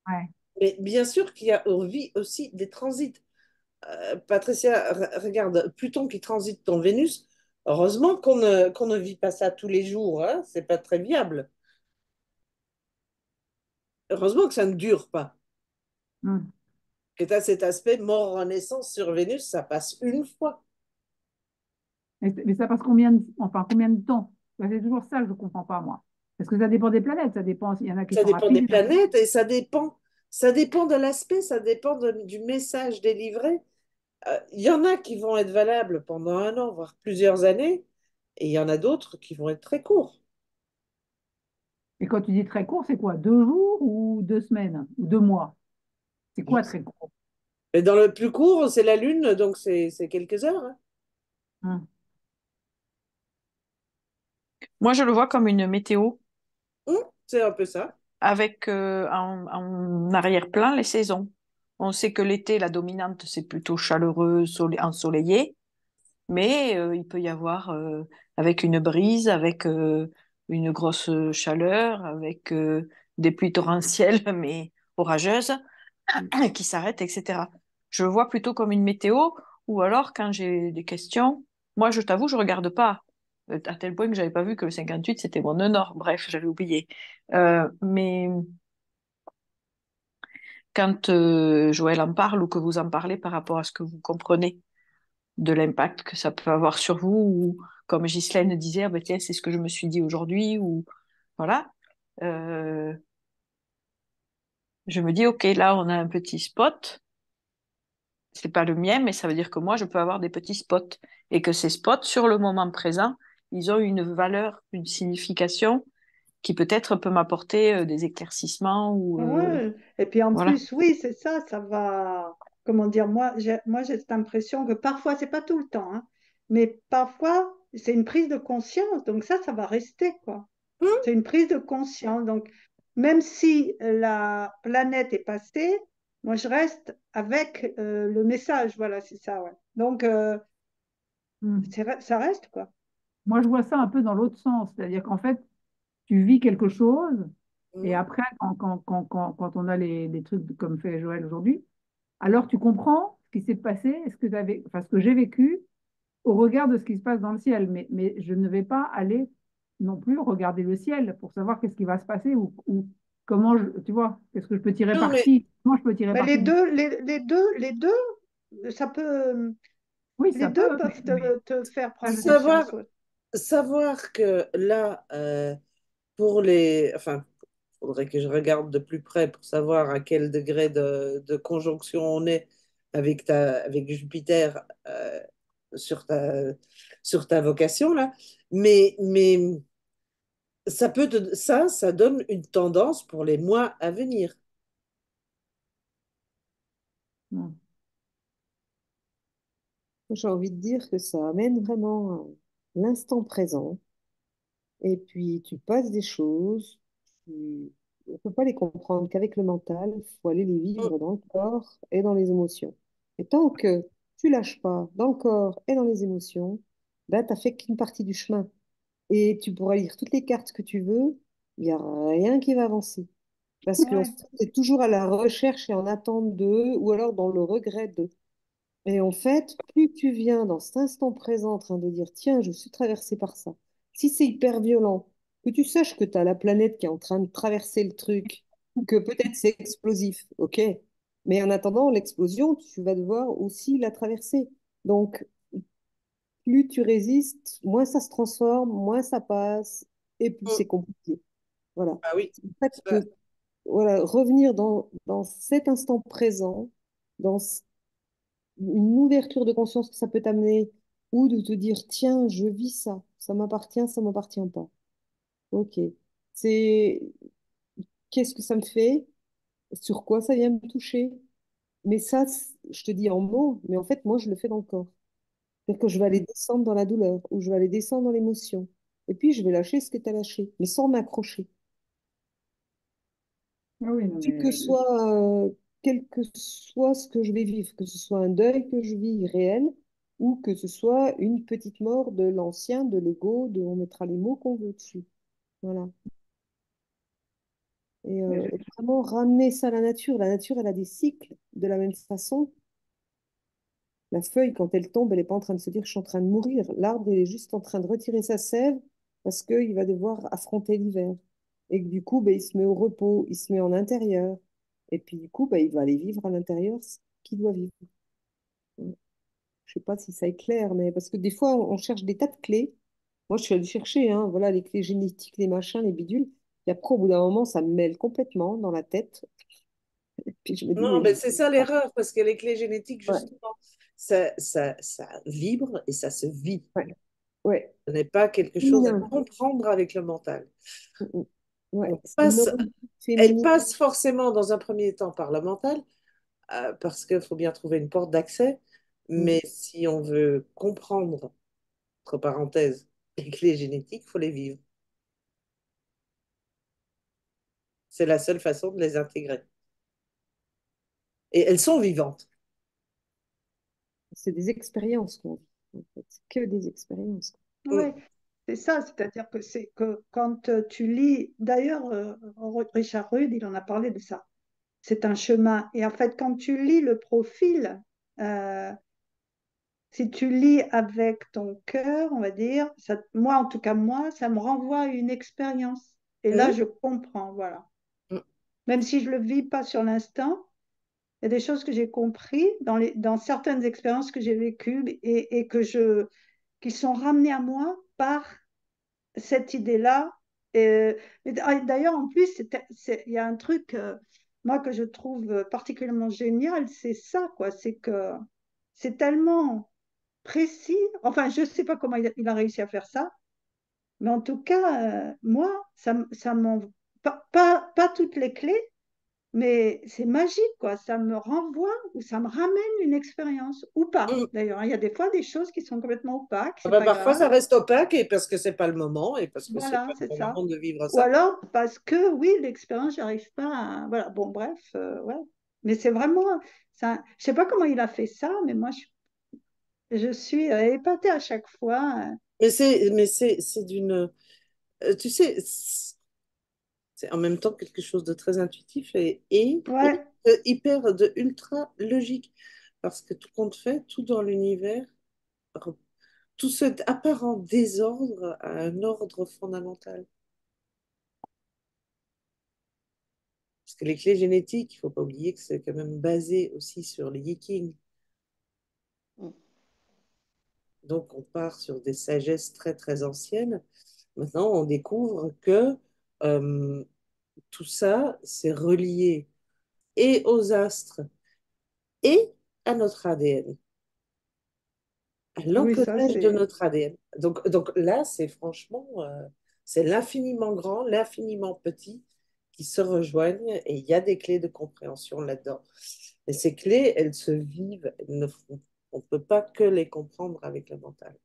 ouais. Mais bien sûr qu'il y a aussi des transits. Patricia, regarde, Pluton qui transite ton Vénus, heureusement qu'on ne vit pas ça tous les jours, hein, c'est pas très viable. Heureusement que ça ne dure pas. Hmm. Que tu as cet aspect mort-renaissance sur Vénus, ça passe une fois. Mais ça passe combien de temps? Bah, c'est toujours ça que je ne comprends pas, moi. Parce que ça dépend des planètes, ça dépend. Il y en a qui Ça sont dépend rapides, des il y en a qui planètes et ça dépend de l'aspect, ça dépend du message délivré. Il y en a qui vont être valables pendant un an, voire plusieurs années, et il y en a d'autres qui vont être très courts. Et quand tu dis très court, c'est quoi? 2 jours ou 2 semaines? Ou 2 mois? C'est quoi très court? Et dans le plus court, c'est la Lune, donc c'est quelques heures, hein. Hmm. Moi, je le vois comme une météo C'est un peu ça. avec en arrière-plan les saisons. On sait que l'été, la dominante, c'est plutôt chaleureux, ensoleillé, mais il peut y avoir avec une brise, avec une grosse chaleur, avec des pluies torrentielles, mais orageuses, qui s'arrêtent, etc. Je le vois plutôt comme une météo, ou alors quand j'ai des questions, moi, je t'avoue, je regarde pas. À tel point que j'avais pas vu que le 58 c'était mon nœud nord. Bref, j'avais oublié. Mais quand Joël en parle ou que vous en parlez par rapport à ce que vous comprenez de l'impact que ça peut avoir sur vous, ou comme Ghislaine disait, ah ben tiens, c'est ce que je me suis dit aujourd'hui, ou voilà. Euh, je me dis, ok, là, on a un petit spot. C'est pas le mien, mais ça veut dire que moi, je peux avoir des petits spots. Et que ces spots, sur le moment présent, ils ont une valeur, une signification qui peut-être peut m'apporter des éclaircissements ou Ouais. Et puis en voilà. plus, oui, c'est ça, ça va. Comment dire, moi j'ai cette impression que parfois, c'est pas tout le temps, hein, mais parfois, c'est une prise de conscience. Donc ça va rester, quoi. Hum, C'est une prise de conscience. Donc, même si la planète est passée, moi, je reste avec le message. Voilà, c'est ça, ouais. Donc, Hmm. ça reste, quoi. Moi, je vois ça un peu dans l'autre sens. C'est-à-dire qu'en fait, tu vis quelque chose, et hum. après, quand on a les trucs comme fait Joël aujourd'hui, alors tu comprends ce qui s'est passé, enfin, ce que j'ai vécu au regard de ce qui se passe dans le ciel. Mais je ne vais pas aller non plus regarder le ciel pour savoir qu'est-ce qui va se passer ou comment tu vois, qu'est-ce que je peux tirer Non, mais parti, comment je peux tirer Mais les parti du... deux, les deux, ça peut, Oui, les ça deux peut, peuvent mais te faire ça, prendre je sais pas. savoir, conscience. Ouais. savoir que là, pour les, enfin, faudrait que je regarde de plus près pour savoir à quel degré de conjonction on est avec Jupiter sur sur ta vocation là. Mais ça donne une tendance pour les mois à venir. Hmm. J'ai envie de dire que ça amène vraiment l'instant présent. Et puis, tu passes des choses, on ne peut pas les comprendre qu'avec le mental, il faut aller les Mm. vivre dans le corps et dans les émotions. Et tant que tu lâches pas dans le corps et dans les émotions, ben, tu n'as fait qu'une partie du chemin. Et tu pourras lire toutes les cartes que tu veux, il n'y a rien qui va avancer. Parce qu'on Ouais. est toujours à la recherche et en attente d'eux, ou alors dans le regret d'eux. Et en fait, plus tu viens dans cet instant présent en train de dire, tiens, je suis traversé par ça. Si c'est hyper violent, que tu saches que tu as la planète qui est en train de traverser le truc, que peut-être c'est explosif, ok. Mais en attendant l'explosion, tu vas devoir aussi la traverser. Donc, plus tu résistes, moins ça se transforme, moins ça passe. et plus Mm. c'est compliqué. Voilà. Ah oui. C'est en fait Ça- que voilà, revenir dans cet instant présent, dans une ouverture de conscience que ça peut t'amener, ou de te dire, tiens, je vis ça, ça m'appartient pas. Ok. C'est qu'est-ce que ça me fait? Sur quoi ça vient me toucher? Mais ça, je te dis en mots, mais en fait, moi, je le fais dans le corps. C'est-à-dire que je vais aller descendre dans la douleur, ou je vais aller descendre dans l'émotion. Et puis, je vais lâcher ce que tu as lâché, mais sans m'accrocher. Ah oui, non, Quel que mais soit, quel que soit ce que je vais vivre, que ce soit un deuil que je vis réel, ou que ce soit une petite mort de l'ancien, de l'ego, on mettra les mots qu'on veut dessus. Voilà. mais Et vraiment ramener ça à la nature. La nature, elle a des cycles. De la même façon, la feuille, quand elle tombe, elle n'est pas en train de se dire, je suis en train de mourir. L'arbre, il est juste en train de retirer sa sève parce qu'il va devoir affronter l'hiver. Et que du coup, ben, il se met au repos, il se met en intérieur. Et puis du coup, ben, il va aller vivre à l'intérieur ce qu'il doit vivre. Je sais pas si ça est clair, mais parce que des fois, on cherche des tas de clés. Moi, je suis allée chercher, hein, voilà, les clés génétiques, les machins, les bidules. Et après, au bout d'un moment, ça me mêle complètement dans la tête. Et puis je me dis, Non, mais mais c'est ça l'erreur, parce que les clés génétiques, ouais, justement, ça vibre et ça se vit. ouais, ouais. Ce n'est pas quelque chose à Féminin. comprendre avec le mental. Mm, mm. Ouais, On c'est passe, nordique, elle féminin. passe forcément dans un premier temps par le mental, parce qu'il faut bien trouver une porte d'accès. Mm. Mais si on veut comprendre, entre parenthèses, les clés génétiques, il faut les vivre. C'est la seule façon de les intégrer. Et elles sont vivantes. C'est des expériences qu'on vit, en fait. C'est que des expériences. Mm. ouais, c'est ça, c'est-à-dire que c'est que quand tu lis, d'ailleurs, Richard Rudd, il en a parlé de ça. C'est un chemin. Et en fait, quand tu lis le profil, euh, si tu lis avec ton cœur, on va dire, ça, moi, en tout cas, moi, ça me renvoie à une expérience. Et là, Mm. je comprends, voilà. Mm. Même si je ne le vis pas sur l'instant, il y a des choses que j'ai compris dans certaines expériences que j'ai vécues et qui sont ramenées à moi par cette idée-là. D'ailleurs, en plus, il y a un truc, moi, que je trouve particulièrement génial, c'est ça, quoi. C'est que c'est tellement précis. Enfin, je ne sais pas comment il a réussi à faire ça, mais en tout cas, moi, ça m'en... pas toutes les clés, mais c'est magique, quoi. Ça me renvoie ou ça me ramène une expérience, ou pas, Mm. d'ailleurs. Il y a des fois des choses qui sont complètement opaques, Ah c'est bah, pas parfois, grave. ça reste opaque et parce que c'est pas le moment et parce que c'est Voilà, pas c'est le ça. moment de vivre Ou ça. alors parce que, oui, l'expérience, j'arrive pas à... Voilà, bon, bref, ouais. Mais c'est vraiment... Ça... Je sais pas comment il a fait ça, mais moi, je suis épatée à chaque fois. Mais c'est d'une. Tu sais, c'est en même temps quelque chose de très intuitif et Ouais, hyper de ultra logique. Parce que tout compte fait, tout dans l'univers, tout cet apparent désordre a un ordre fondamental. Parce que les clés génétiques, il ne faut pas oublier que c'est quand même basé aussi sur les Yikings. Donc on part sur des sagesses très très anciennes. Maintenant, on découvre que euh, tout ça, c'est relié et aux astres et à notre ADN, à oui, ça, l'encodage de c'est... notre ADN. Donc là, c'est franchement, c'est l'infiniment grand, l'infiniment petit qui se rejoignent et il y a des clés de compréhension là-dedans. Et ces clés, elles se vivent, on ne peut pas que les comprendre avec le mental.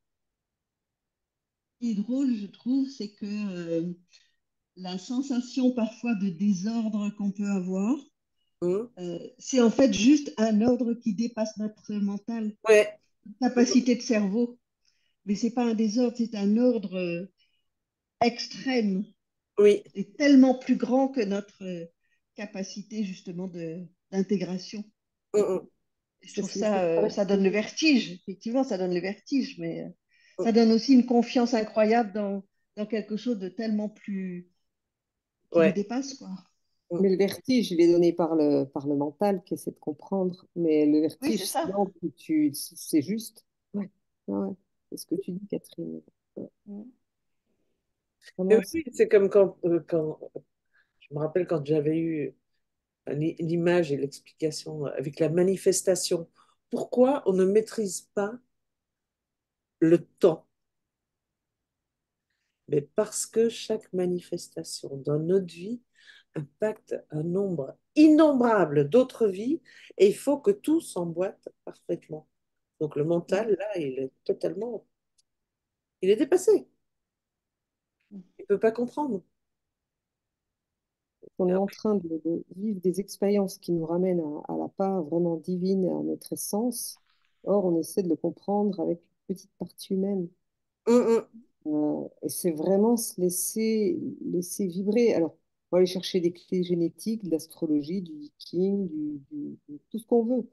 Ce qui est drôle, je trouve, c'est que la sensation parfois de désordre qu'on peut avoir, Hum. c'est en fait juste un ordre qui dépasse notre mental, Ouais. notre capacité de cerveau. Mais c'est pas un désordre, c'est un ordre extrême. Oui. C'est tellement plus grand que notre capacité justement d'intégration. Hum, hum. Je C'est trouve ce qui me fait ça, ça traverser. donne le vertige. Effectivement, ça donne le vertige, mais Hum. ça donne aussi une confiance incroyable dans quelque chose de tellement plus qui nous Ouais. dépasse, quoi. Hum. Mais le vertige, il est donné par le mental qui essaie de comprendre. Mais le Oui, c'est vertige, ça. sinon, c'est juste. Ouais, ouais, ouais. C'est ce que tu dis, Catherine. Ouais. Mm. Mais Vraiment, oui, oui, c'est comme quand je me rappelle quand j'avais eu l'image et l'explication avec la manifestation. Pourquoi on ne maîtrise pas le temps? Mais parce que chaque manifestation dans notre vie impacte un nombre innombrable d'autres vies et il faut que tout s'emboîte parfaitement. Donc le mental, là, il est dépassé. Il ne peut pas comprendre. on est en train de vivre des expériences qui nous ramènent à la part vraiment divine, et à notre essence. Or, on essaie de le comprendre avec une petite partie humaine. Hum, Et c'est vraiment se laisser vibrer. Alors, on va aller chercher des clés génétiques, de l'astrologie, du viking, tout ce qu'on veut.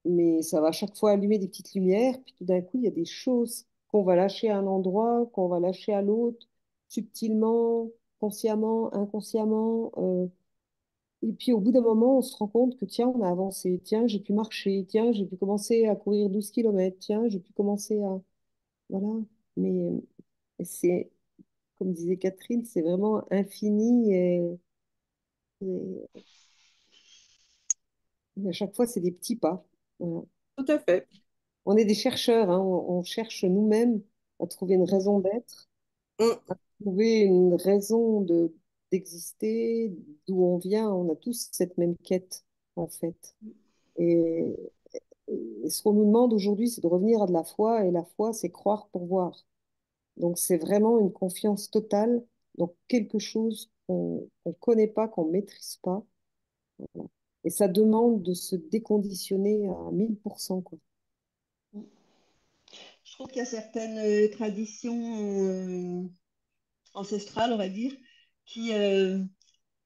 Mais ça va à chaque fois allumer des petites lumières, puis tout d'un coup, il y a des choses qu'on va lâcher à un endroit, qu'on va lâcher à l'autre, subtilement, consciemment, inconsciemment. Et puis au bout d'un moment, on se rend compte que tiens, on a avancé, tiens, j'ai pu marcher, tiens, j'ai pu commencer à courir 12 kilomètres, tiens, j'ai pu commencer à... Voilà. Mais c'est, comme disait Catherine, c'est vraiment infini et à chaque fois, c'est des petits pas. Voilà. tout à fait. On est des chercheurs, hein, on cherche nous-mêmes à trouver une raison d'être, Hum, trouver une raison d'exister, d'où on vient. On a tous cette même quête, en fait. Et, et ce qu'on nous demande aujourd'hui, c'est de revenir à de la foi, et la foi, c'est croire pour voir. Donc, c'est vraiment une confiance totale dans quelque chose qu'on connaît pas, qu'on maîtrise pas. Voilà. Et ça demande de se déconditionner à 1000%, quoi. Je trouve qu'il y a certaines traditions ancestrales, on va dire, qui, euh,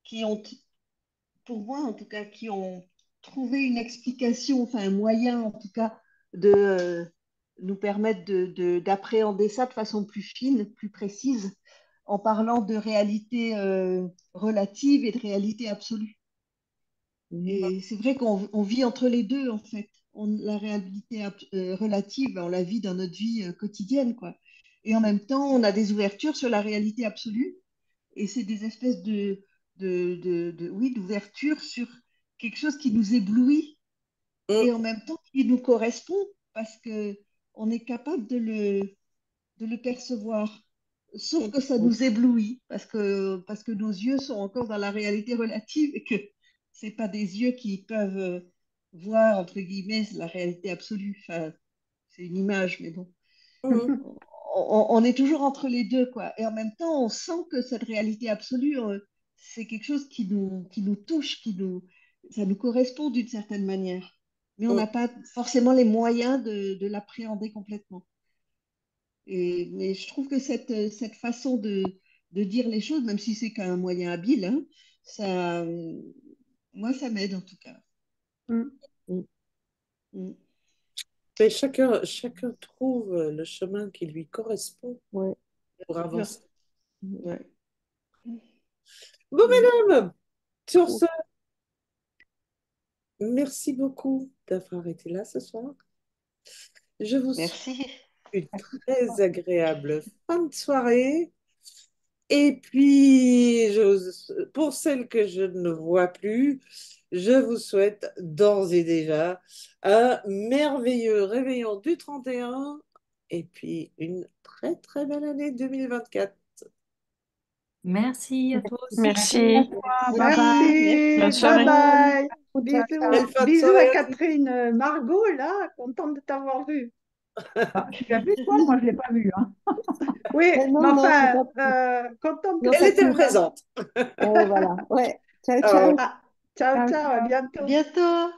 qui ont, pour moi en tout cas, qui ont trouvé une explication, enfin un moyen en tout cas, de nous permettre d'appréhender ça de façon plus fine, plus précise, en parlant de réalité relative et de réalité absolue. Mhm. Et c'est vrai qu'on vit entre les deux, en fait. La réalité relative, on la vit dans notre vie quotidienne, quoi. Et en même temps, on a des ouvertures sur la réalité absolue. Et c'est des espèces oui, d'ouverture sur quelque chose qui nous éblouit hum, et en même temps qui nous correspond parce que on est capable de le percevoir. Sauf que ça nous éblouit parce que nos yeux sont encore dans la réalité relative et que c'est pas des yeux qui peuvent voir, entre guillemets, la réalité absolue. Enfin, c'est une image, mais bon. hum, On est toujours entre les deux, quoi. Et en même temps, on sent que cette réalité absolue, c'est quelque chose qui nous touche, ça nous correspond d'une certaine manière. Mais on hum, n'a pas forcément les moyens de l'appréhender complètement. Mais je trouve que cette façon de dire les choses, même si c'est qu'un moyen habile, hein, ça, moi, ça m'aide en tout cas. Mm. hum. Mm. Mais chacun trouve le chemin qui lui correspond Ouais. pour Bien sûr. avancer. Ouais. Bon, Mm. mesdames, sur Cool. ce, merci beaucoup d'avoir été là ce soir. Je vous souhaite Merci. une très agréable fin de soirée. Et puis, pour celles que je ne vois plus, je vous souhaite d'ores et déjà un merveilleux réveillon du 31 et puis une très très belle année 2024. Merci à toi Merci. aussi. Bye bye. Bonne Merci, bye soirée. bye. Ciao, ciao. Belle Bisous, fin de bisous à soirée à tous. Catherine. Margot, là, contente de t'avoir vue. Ah, tu l'as vu, toi? Moi, je ne l'ai pas vu, hein. Oui, mais Non, non, j'ai enfin, pas pu. contente que Non, Elle tu pas était pu. sois là. présente. Voilà. Ouais. Ciao, Au revoir. ciao. Ah, ciao, Ciao, ciao, à ciao. À bientôt. bientôt.